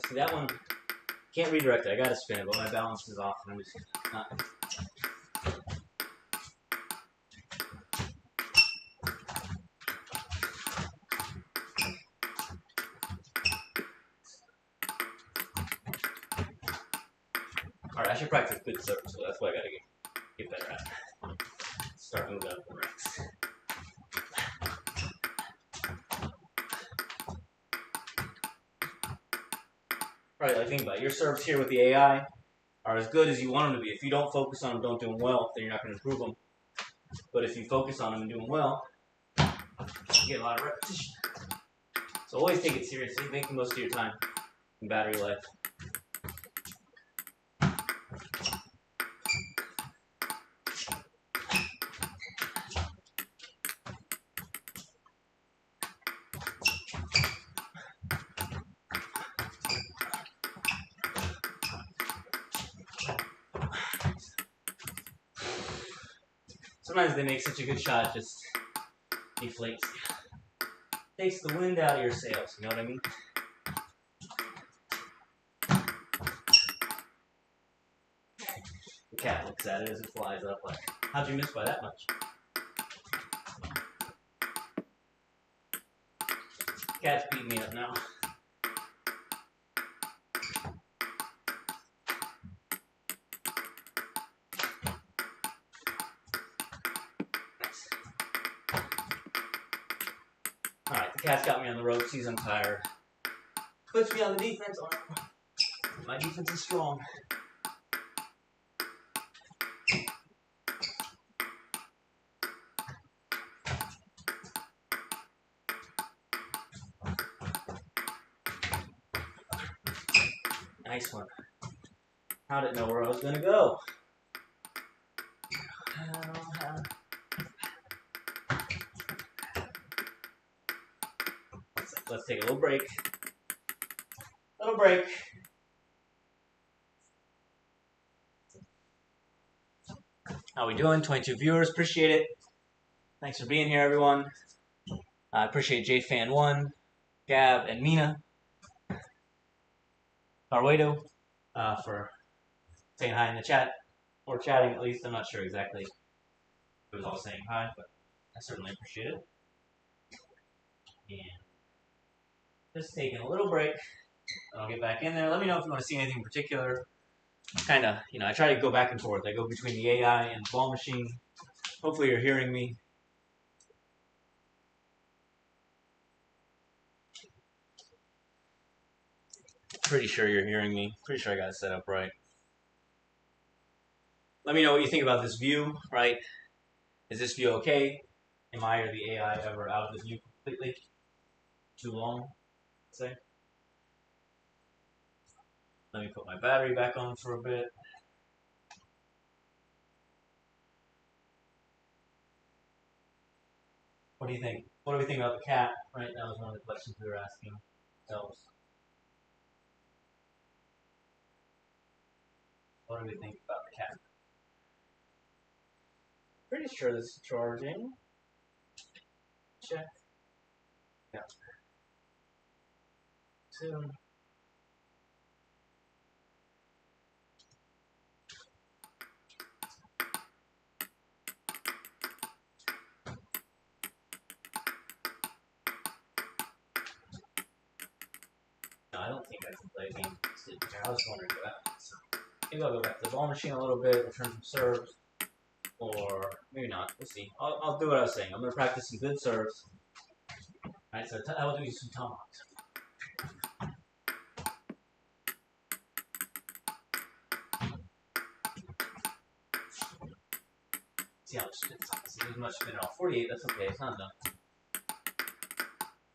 See that one, can't redirect it, I gotta spin it, but my balance is off and I'm just not. Alright, I should practice good serve, so that's what I gotta get better at. Start moving up the ranks. Right, like think about it. Your serves here with the AI are as good as you want them to be. If you don't focus on them, don't do them well, then you're not going to improve them. But if you focus on them and do them well, you get a lot of repetition. So always take it seriously. Make the most of your time in battery life. Sometimes they make such a good shot, it just deflates. Takes the wind out of your sails, you know what I mean? The cat looks at it as it flies up like, how'd you miss by that much? Cat's beating me up now. Alright, the cat's got me on the ropes, he's tired. Puts me on the defense. My defense is strong. Nice one. How did it know where I was going to go? let's take a little break. Little break. How we doing? 22 viewers. Appreciate it. Thanks for being here, everyone. I appreciate JFan1, Gab, and Mina. Carwedo for saying hi in the chat. Or chatting, at least. I'm not sure exactly if it was all saying hi, but I certainly appreciate it. And just taking a little break. I'll get back in there. Let me know if you want to see anything in particular. Kind of, I try to go back and forth. I go between the AI and the ball machine. Hopefully you're hearing me. Pretty sure you're hearing me. Pretty sure I got it set up right. Let me know what you think about this view, right? Is this view okay? Am I or the AI ever out of the view completely? Too long, say? Let me put my battery back on for a bit. What do you think? What do we think about the cat? Right, that was one of the questions we were asking ourselves. What do we think about the cat? Pretty sure this is charging. Check. Yeah. 2. No, I don't think I can play a game. I was wondering about that. So maybe I'll go back to the ball machine a little bit, return some serves, or maybe not. We'll see. I'll do what I was saying. I'm going to practice some good serves. Alright, so I will do some tomahawks. See how much spin it's on. See how much spin off. 48, that's okay. It's not enough.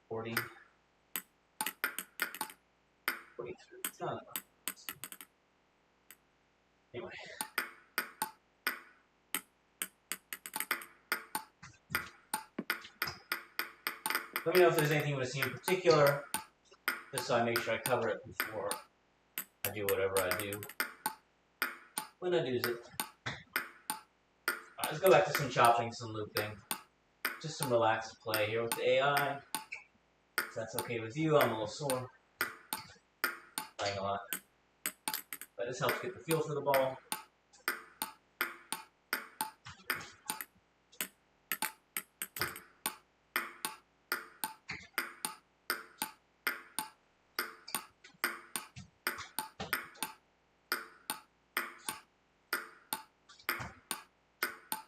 40. 43. It's not enough. Anyway. Let me know if there's anything you want to see in particular, just so I make sure I cover it before I do whatever I do. When I do it. Alright, let's go back to some chopping, some looping. Just some relaxed play here with the AI. If that's okay with you, I'm a little sore. Playing a lot. But this helps get the feel for the ball.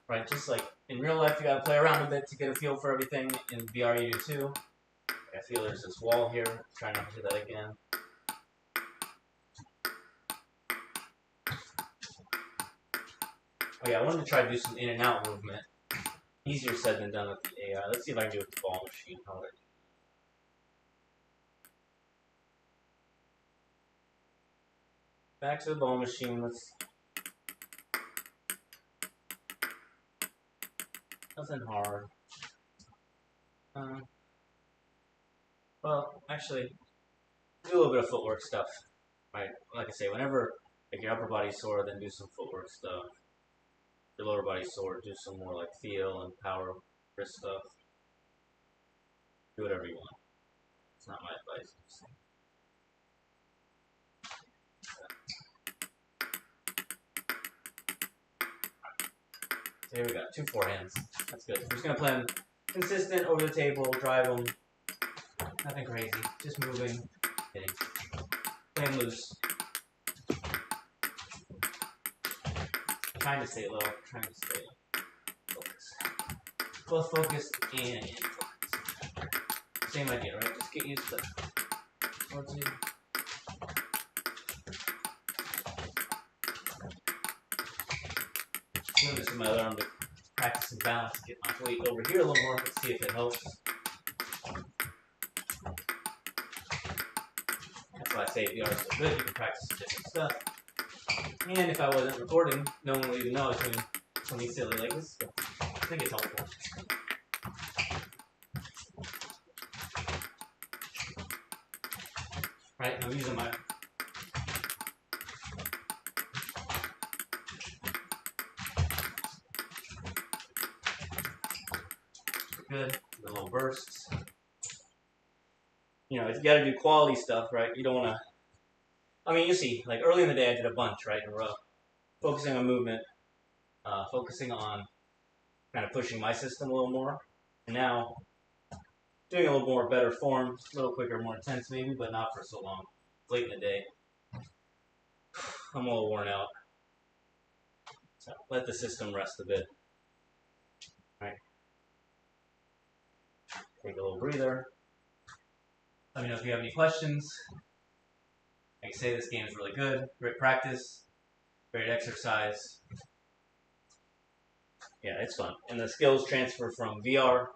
Right, just like in real life, you gotta play around a bit to get a feel for everything. In VR, you do too. I feel there's this wall here. Try not to do that again. Oh yeah, I wanted to try to do some in and out movement. Easier said than done with the AI. Let's see if I can do it with the ball machine. How would I do? Back to the ball machine. Let's. Nothing hard. Well, actually, do a little bit of footwork stuff. Right, like I say, whenever like your upper body's sore, then do some footwork stuff. Your lower body's sore, do some more like feel and power wrist stuff. Do whatever you want. It's not my advice. So here we got 2 forehands. That's good. We're just gonna play them consistent over the table, drive them. Nothing crazy. Just moving, hitting, playing loose. Trying to stay low. Trying to stay focused. Both focused and focused. Same idea, right? Just get used to it. 1, 2. This is my alarm to practice some balance, get my weight over here a little more. Let's see if it helps. That's why I say VR is so good. You can practice different stuff. And if I wasn't recording, no one would even know I was doing something silly like this. So I think it's helpful. right? I'm using my good, the little bursts. You know, you got to do quality stuff, right? You don't want to. I mean, you see, like early in the day, I did a bunch, right, in a row, focusing on movement, focusing on kind of pushing my system a little more, and now doing a little more better form, a little quicker, more intense maybe, but not for so long. Late in the day, I'm a little worn out, so let the system rest a bit. All right, take a little breather. Let me know if you have any questions. Like I say, this game is really good. Great practice, great exercise. Yeah, it's fun. And the skills transfer from VR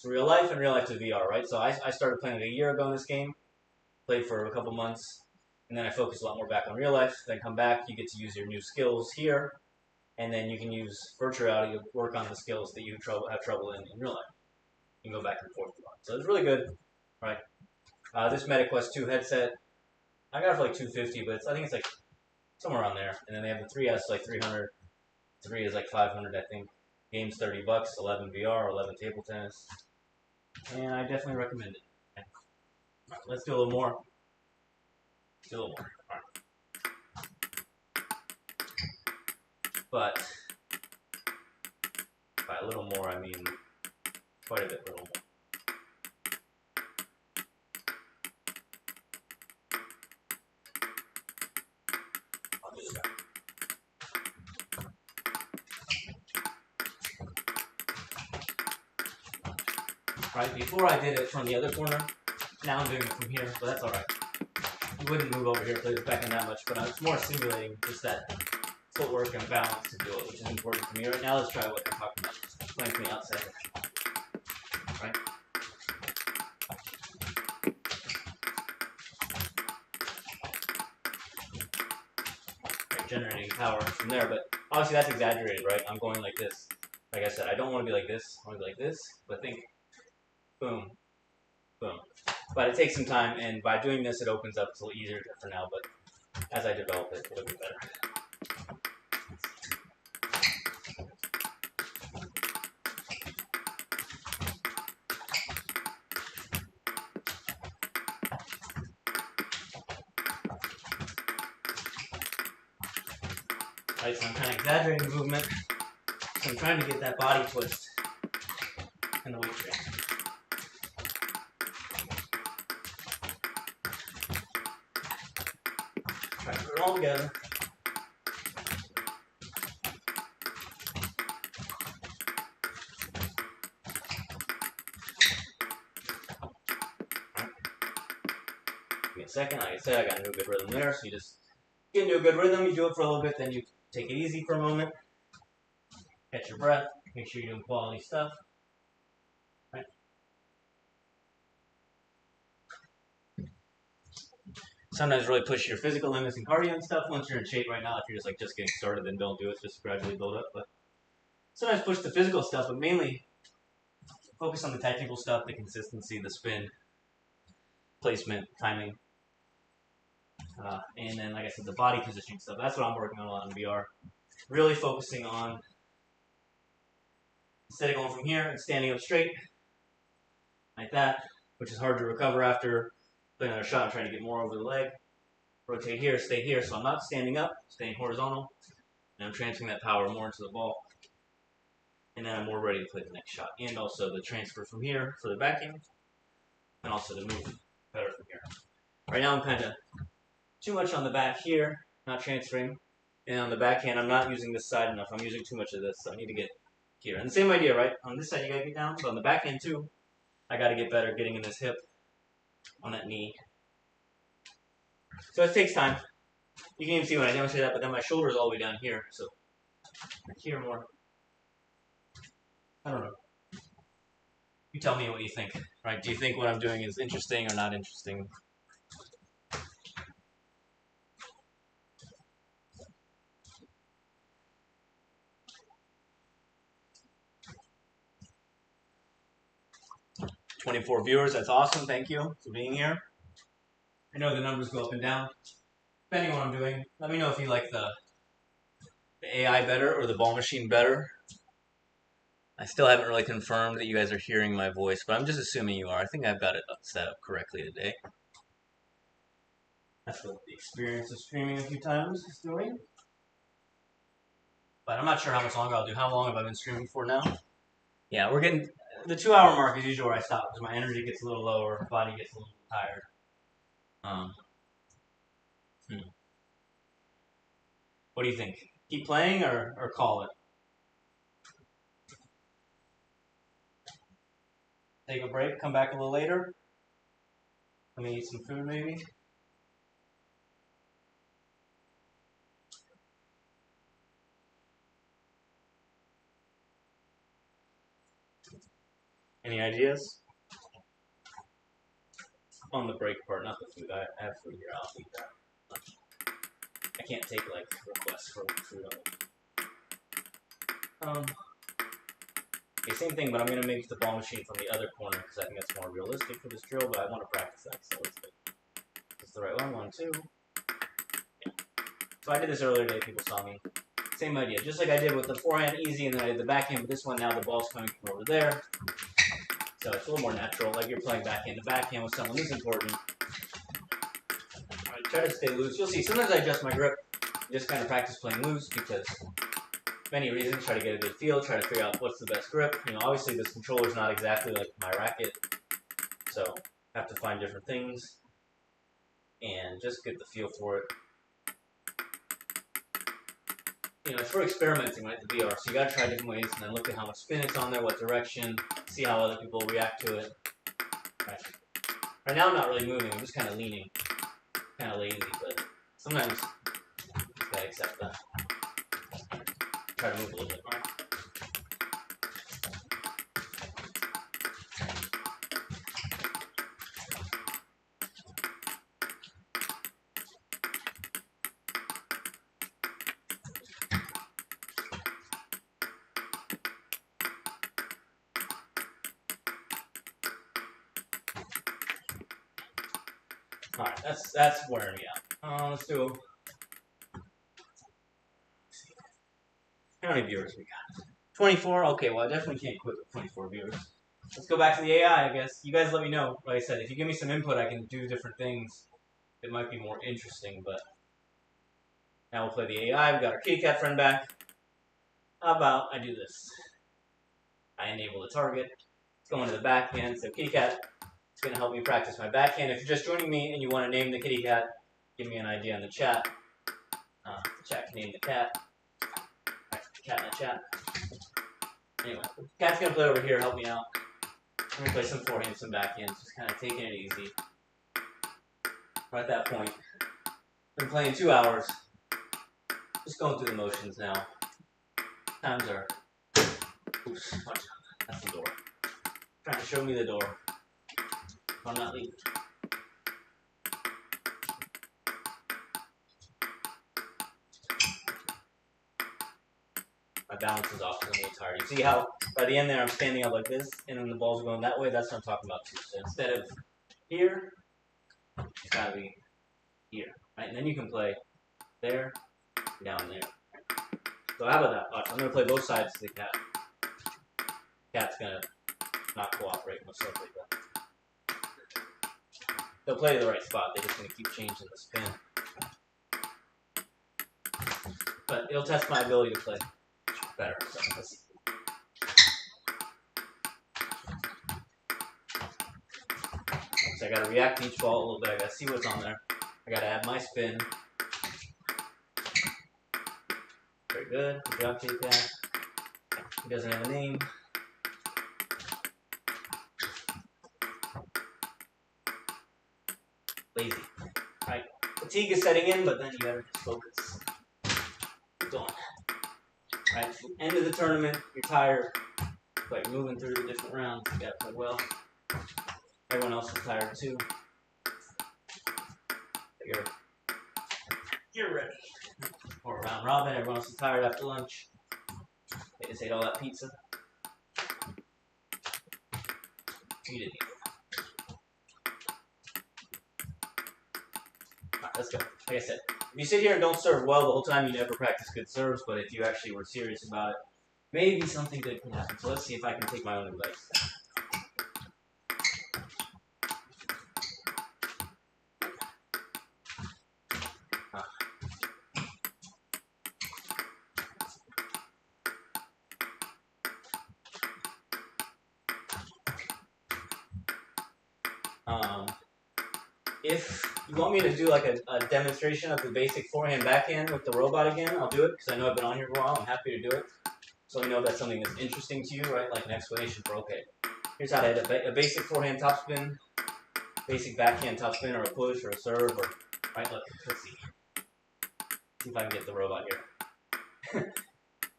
to real life and real life to VR, right? So I started playing a year ago in this game, played for a couple months, and then I focused a lot more back on real life. Then come back, you get to use your new skills here, and then you can use virtual reality to work on the skills that you have trouble in real life. You can go back and forth a lot. So it's really good, right? This MetaQuest 2 headset, I got it for like $250, but I think it's like somewhere around there. And then they have the 3S like 300, 3 is like 500, I think. Game's $30, 11 VR, 11 table tennis, and I definitely recommend it. Okay. All right, let's do a little more. Let's do a little more. All right. But by a little more, I mean quite a bit little more. Right, before I did it from the other corner, now I'm doing it from here, but that's alright. You wouldn't move over here to play the backhand that much, but it's more simulating just that footwork and balance to do it, which is important for me. Right now, let's try what I'm talking about, just playing from the outside. Right? Right, generating power from there, but obviously that's exaggerated, right? I'm going like this. Like I said, I don't want to be like this, I want to be like this, but think boom, boom. But it takes some time, and by doing this, it opens up. It's a little easier for now, but as I develop it, it'll be better. Right, so I'm kind of exaggerating the movement. So I'm trying to get that body twist in the weight training. Try to put it all together. Give me a second. Like I said, I got into a good rhythm there. So you just get into a good rhythm, you do it for a little bit, then you take it easy for a moment. Catch your breath. Make sure you're doing quality stuff. Right. Sometimes really push your physical limits and cardio and stuff. Once you're in shape right now, if you're just getting started, then don't do it. Just gradually build up. But sometimes push the physical stuff, but mainly focus on the technical stuff, the consistency, the spin, placement, timing. And then, like I said, the body positioning stuff. That's what I'm working on a lot in VR. Really focusing on, instead of going from here and standing up straight, like that, which is hard to recover after playing another shot and trying to get more over the leg. Rotate here, stay here, so I'm not standing up, staying horizontal, and I'm transferring that power more into the ball. And then I'm more ready to play the next shot. And also the transfer from here for the backhand, and also to move better from here. Right now I'm kind of too much on the back here, not transferring. And on the backhand, I'm not using this side enough. I'm using too much of this, so I need to get here. And the same idea, right? On this side, you gotta get down, but on the backhand too, I gotta get better getting in this hip, on that knee. So it takes time. You can even see when I demonstrate that, but then my shoulder is all the way down here, so here more. I don't know. You tell me what you think, right? Do you think what I'm doing is interesting or not interesting? "24 viewers, that's awesome. Thank you for being here. I know the numbers go up and down, depending on what I'm doing. Let me know if you like the AI better or the ball machine better. I still haven't really confirmed that you guys are hearing my voice, but I'm just assuming you are. I think I've got it set up correctly today. That's what the experience of streaming a few times is doing. But I'm not sure how much longer I'll do. How long have I been streaming for now? Yeah, we're getting... The 2-hour mark is usually where I stop because my energy gets a little lower, my body gets a little tired. What do you think? Keep playing or call it? Take a break, come back a little later? Let me eat some food maybe? Any ideas? On the break part, not the food. I have food here. I'll eat that. I can't take like requests for food on it. Okay, same thing, but I'm gonna make the ball machine from the other corner because I think that's more realistic for this drill. But I want to practice that, so let's do it. That's the right one. 1, 2. Yeah. So I did this earlier today. People saw me. Same idea, just like I did with the forehand, easy, and then I did the backhand. But this one now the ball's coming from over there. So it's a little more natural, like you're playing backhand to backhand with someone. This is important. Alright, try to stay loose. You'll see, sometimes I adjust my grip. Just kind of practice playing loose because many reasons. Try to get a good feel, try to figure out what's the best grip. You know, obviously this controller's not exactly like my racket, so I have to find different things and just get the feel for it. You know, it's for experimenting, right, the VR, so you gotta try different ways and then look at how much spin it's on there, what direction, see how other people react to it. Right now I'm not really moving, I'm just kind of leaning. Kind of lazy, but sometimes you gotta accept that. Try to move a little bit, right? Alright, that's wearing me out. Let's do... How many viewers we got? 24? Okay, well I definitely can't quit with 24 viewers. Let's go back to the AI, I guess. You guys let me know. Like I said, if you give me some input, I can do different things. It might be more interesting, but... Now we'll play the AI. We've got our kitty cat friend back. How about I do this? I enable the target. Let's go into the backhand. So kitty cat is going to help me practice my backhand. If you're just joining me and you want to name the kitty cat, give me an idea in the chat. The chat can name the cat. Cat in the chat. Anyway, the cat's going to play over here, help me out. I'm going to play some forehand, some backhand, just kind of taking it easy. We're at that point. Been playing 2 hours. Just going through the motions now. Times are... Oops, watch out. That's the door. Trying to show me the door. I'm not leaving. My balance is off because I'm a little tired. You see how by the end there I'm standing up like this and then the balls are going that way? That's what I'm talking about too. So instead of here, it's got to be here. Right? And then you can play there, down there. So how about that? Watch, I'm going to play both sides to the cat. Cat's going to not cooperate most likely, but they'll play to the right spot. They're just going to keep changing the spin. But it'll test my ability to play better. So let's see. So I got to react to each ball a little bit. I got to see what's on there. I got to add my spin. Very good. Good job, kitty cat. He doesn't have a name. Lazy. Alright. Fatigue is setting in, but then you gotta just focus. Keep going. Alright, end of the tournament, you're tired. But you're moving through the different rounds. You gotta play well. Everyone else is tired too. You're ready. Or round robin, everyone else is tired after lunch. They just ate all that pizza. You didn't eat it. let's go. Like I said, if you sit here and don't serve well the whole time, you never practice good serves. But if you actually were serious about it, maybe something good can happen. So let's see if I can take my own advice. If you want me to do like a demonstration of the basic forehand backhand with the robot again, I'll do it because I know I've been on here for a while. I'm happy to do it. So let me know if that's something that's interesting to you, right? Like an explanation for, okay, here's how to hit a basic forehand topspin, basic backhand topspin, or a push, or a serve, or, right? Look, let's see. See if I can get the robot here.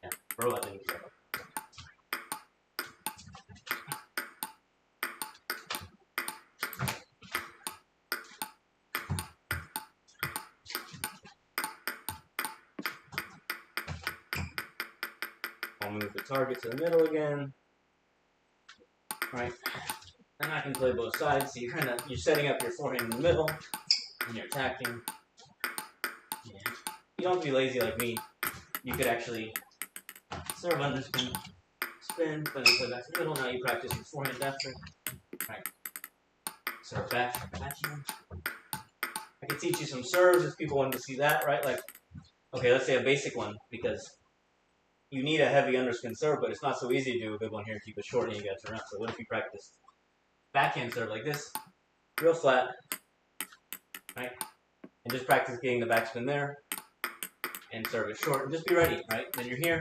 Yeah, robot didn't care. I'll move the target to the middle again. Right. And I can play both sides. So you're setting up your forehand in the middle, and you're attacking. Yeah. You don't have to be lazy like me. You could actually serve underspin, spin, then play back to the middle. Now you practice your forehand after. Right. Serve backhand. I could teach you some serves if people wanted to see that, right? Like, okay, let's say a basic one, because you need a heavy underspin serve, but it's not so easy to do a good one here and keep it short and you gotta turn around. So what if you practice backhand serve like this, real flat, right? And just practice getting the backspin there and serve it short. And just be ready, right? Then you're here,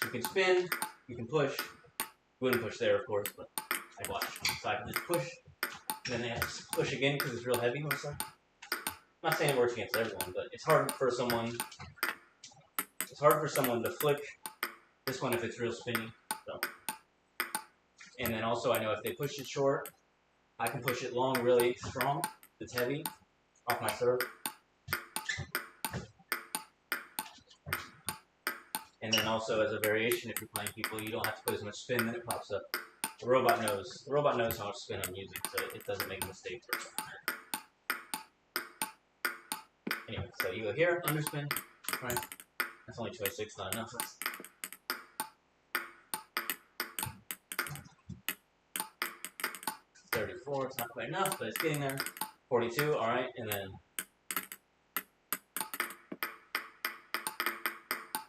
you can spin, you can push. You wouldn't push there, of course, but I watch. So I can just push, and then they have to push again because it's real heavy most of the time. I'm not saying it works against everyone, but it's hard for someone to flick this one if it's real spinny. So. And then also I know if they push it short, I can push it long really strong. It's heavy off my serve. And then also as a variation, if you're playing people, you don't have to put as much spin, then it pops up. The robot knows how much spin I'm using, so it doesn't make mistakes. Anyway, so you go here, underspin, right? That's only 26, not enough. 34, it's not quite enough, but it's getting there. 42, alright, and then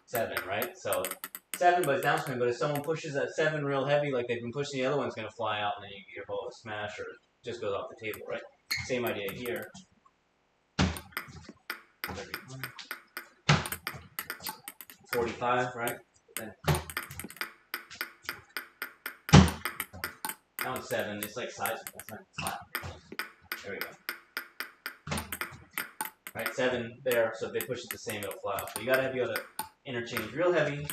7, right? So 7, but it's downspin, but if someone pushes that 7 real heavy, like they've been pushing, the other one's going to fly out, and then you get your ball to smash, or it just goes off the table, right? Same idea here. 45, right? Then now it's 7. It's like size. That's not flat. There we go. Right, 7 there. So if they push it the same, it'll fly off. So you gotta be able to interchange real heavy.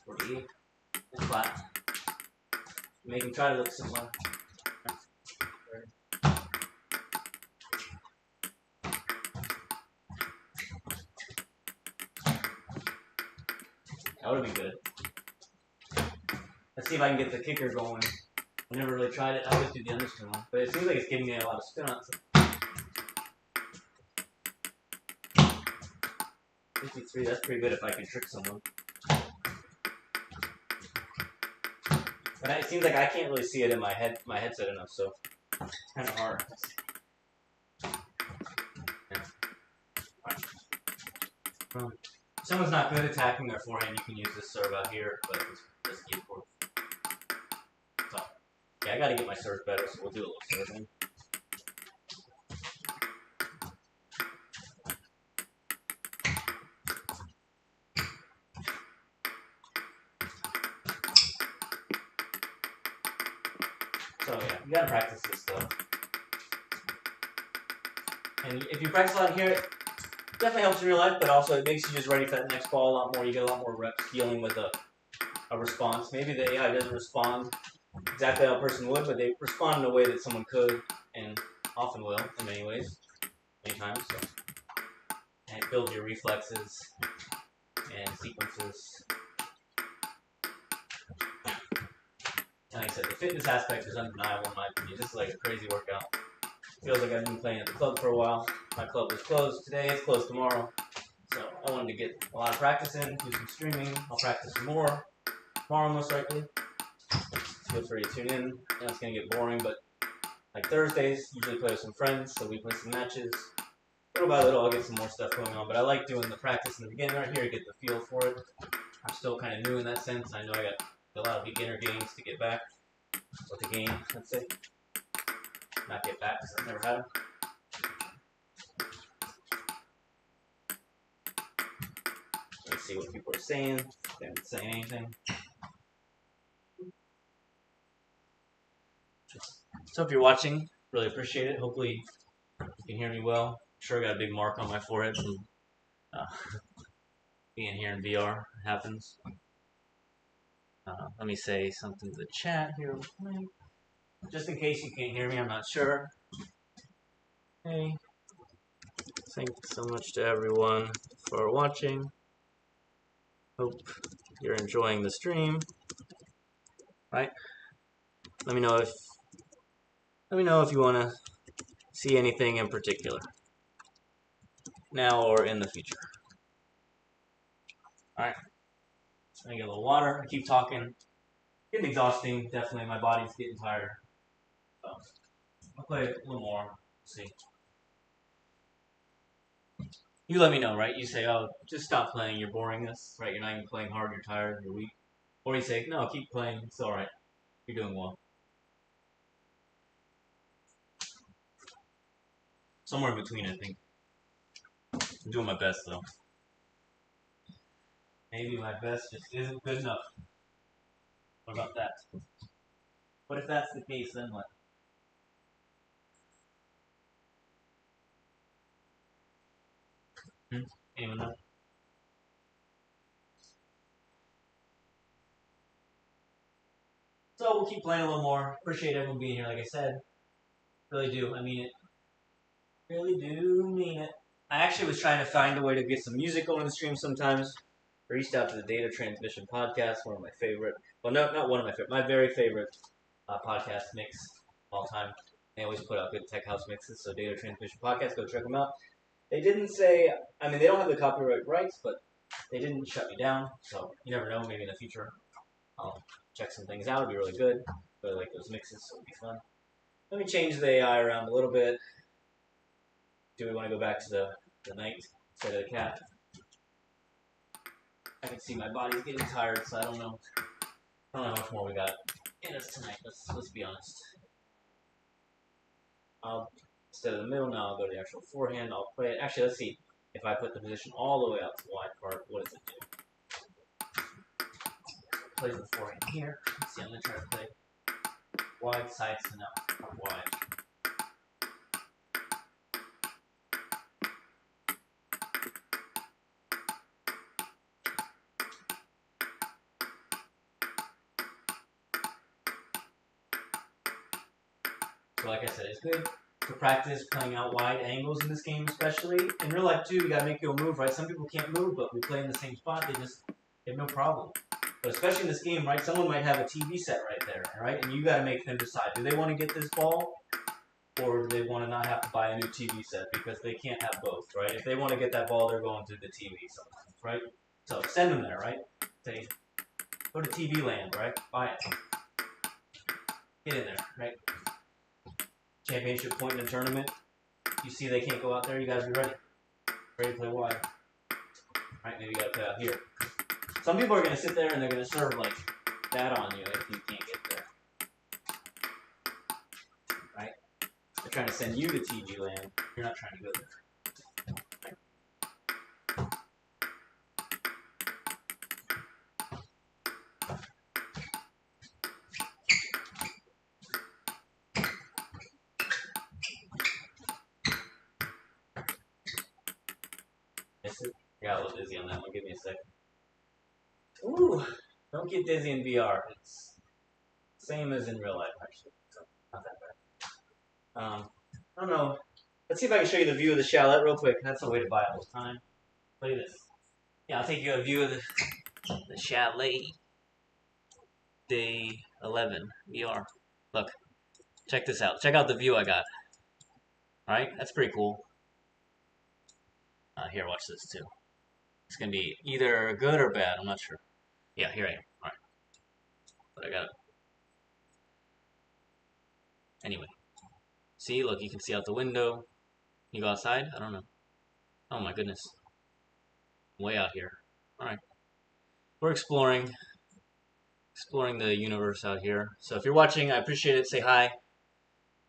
48 and flat. Make them try to look similar. That would be good. Let's see if I can get the kicker going. I never really tried it. I always do the underspin one. But it seems like it's giving me a lot of spin on it. 53, that's pretty good if I can trick someone. But it seems like I can't really see it in my headset enough, so it's kind of hard. Yeah. Right. If someone's not good attacking their forehand, you can use this serve out here, but it's just keep forward. So, yeah, I gotta get my serve better, so we'll do a little serving. So yeah, you gotta practice this stuff. And if you practice a lot here, it definitely helps in real life, but also it makes you just ready for that next ball a lot more. You get a lot more reps dealing with a response. Maybe the AI doesn't respond exactly how a person would, but they respond in a way that someone could, and often will, in many ways, many times. So. And it builds your reflexes and sequences. And like I said, the fitness aspect is undeniable in my opinion. This is like a crazy workout. Feels like I've been playing at the club for a while. My club was closed today, it's closed tomorrow. So I wanted to get a lot of practice in, do some streaming. I'll practice some more tomorrow most likely. Feel free to tune in. I know it's going to get boring, but like Thursdays, usually play with some friends, so we play some matches. Little by little, I'll get some more stuff going on, but I like doing the practice in the beginning right here to get the feel for it. I'm still kind of new in that sense. I know I got a lot of beginner games to get back with the game, let's say. Not get back, because I've never had them. Let's see what people are saying. They haven't saying anything. So if you're watching, really appreciate it. Hopefully you can hear me well. I'm sure I got a big mark on my forehead from being here in VR. It happens. Let me say something to the chat here. Just in case you can't hear me, I'm not sure. Hey, thanks so much to everyone for watching. Hope you're enjoying the stream. Right? Let me know if you want to see anything in particular, now or in the future. All right. Let me get a little water. I keep talking. Getting exhausting. Definitely, my body's getting tired. So I'll play a little more. See. You let me know, right? You say, "Oh, just stop playing. You're boring us, right? You're not even playing hard. You're tired. You're weak." Or you say, "No, keep playing. It's all right. You're doing well." Somewhere in between, I think. I'm doing my best, though. Maybe my best just isn't good enough. What about that? What if that's the case, then what? Anyone know? So we'll keep playing a little more. Appreciate everyone being here, like I said. Really do. I mean it. Really do mean it. I actually was trying to find a way to get some music going in the stream sometimes. I reached out to the Data Transmission Podcast, one of my favorite. Well, no, not one of my favorite. My very favorite podcast mix of all time. They always put out good tech house mixes. So Data Transmission Podcast, go check them out. They didn't say. I mean, they don't have the copyright rights, but they didn't shut me down. So you never know. Maybe in the future, I'll check some things out. It'll be really good. Really like those mixes, so it'll be fun. Let me change the AI around a little bit. Do we want to go back to the knight instead of the cat? I can see my body's getting tired, so I don't know how much more we got in us tonight. Let's be honest. Instead of the middle, now I'll go to the actual forehand. I'll play it. Actually, let's see. If I put the position all the way out to the wide part, what does it do? Play the forehand here. Let's see, I'm going to try to play wide sides to now. Wide. So like I said, it's good to practice playing out wide angles in this game, especially. In real life, too, you gotta make your move, right? Some people can't move, but we play in the same spot, they have no problem. But especially in this game, right, someone might have a TV set right there, right? And you gotta make them decide, do they want to get this ball, or do they want to not have to buy a new TV set, because they can't have both, right? If they want to get that ball, they're going to the TV sometimes, right? So send them there, right? Say, go to TV land, right? Buy it. Get in there, right? Championship point in a tournament. You see they can't go out there, you gotta be ready. Ready to play wide. Right, maybe you gotta play out here. Some people are gonna sit there and they're gonna serve like that on you if you can't get there. Right? They're trying to send you to TG land. You're not trying to go there. I got a little dizzy on that one. Give me a second. Ooh, don't get dizzy in VR. It's same as in real life, actually. So not that bad. I don't know. Let's see if I can show you the view of the chalet real quick. That's a way to buy it all the time. Look at this. Yeah, I'll take you a view of the chalet. Day 11 VR. Look, check this out. Check out the view I got. All right, that's pretty cool. Here, watch this too. It's gonna be either good or bad. I'm not sure. Yeah, here I am. All right, but I got it. Anyway, see, look, you can see out the window. You go outside? I don't know. Oh my goodness, way out here. All right, we're exploring the universe out here. So if you're watching, I appreciate it. Say hi.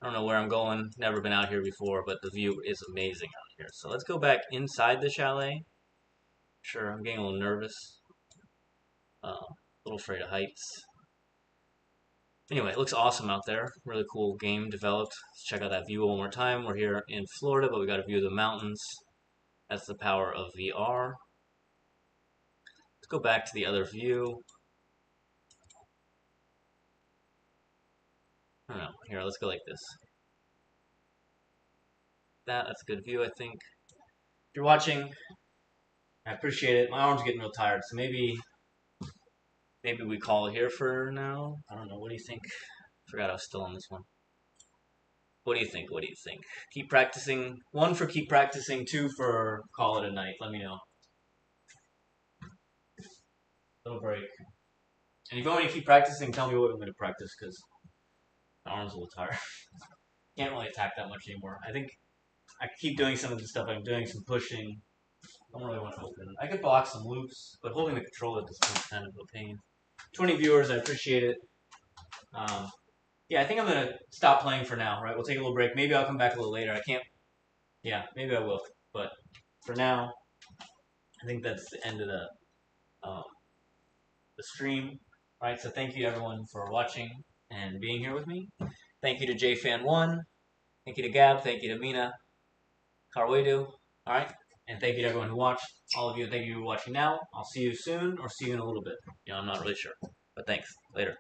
I don't know where I'm going. Never been out here before, but the view is amazing out here. So let's go back inside the chalet. Sure, I'm getting a little nervous. A little afraid of heights. Anyway, it looks awesome out there. Really cool game developed. Let's check out that view one more time. We're here in Florida, but we got a view of the mountains. That's the power of VR. Let's go back to the other view. I don't know. Here, let's go like this. That's a good view, I think. If you're watching, I appreciate it. My arm's getting real tired, so maybe we call it here for now. I don't know. What do you think? Forgot I was still on this one. What do you think? What do you think? Keep practicing. 1 for keep practicing. 2 for call it a night. Let me know. Little break. And if you want me to keep practicing, tell me what I'm going to practice, because my arm's a little tired. Can't really attack that much anymore. I think I keep doing some of the stuff I'm doing, some pushing. I don't really want to open it. I could block some loops, but holding the controller at this point is kind of a pain. 20 viewers, I appreciate it. Yeah, I think I'm going to stop playing for now, right? We'll take a little break. Maybe I'll come back a little later. I can't. Yeah, maybe I will. But for now, I think that's the end of the stream. All right, so thank you everyone for watching and being here with me. Thank you to JFan1. Thank you to Gab. Thank you to Mina. Carwedu. All right, and thank you to everyone who watched. All of you, thank you for watching now. I'll see you soon or see you in a little bit. I'm not really sure. But thanks. Later.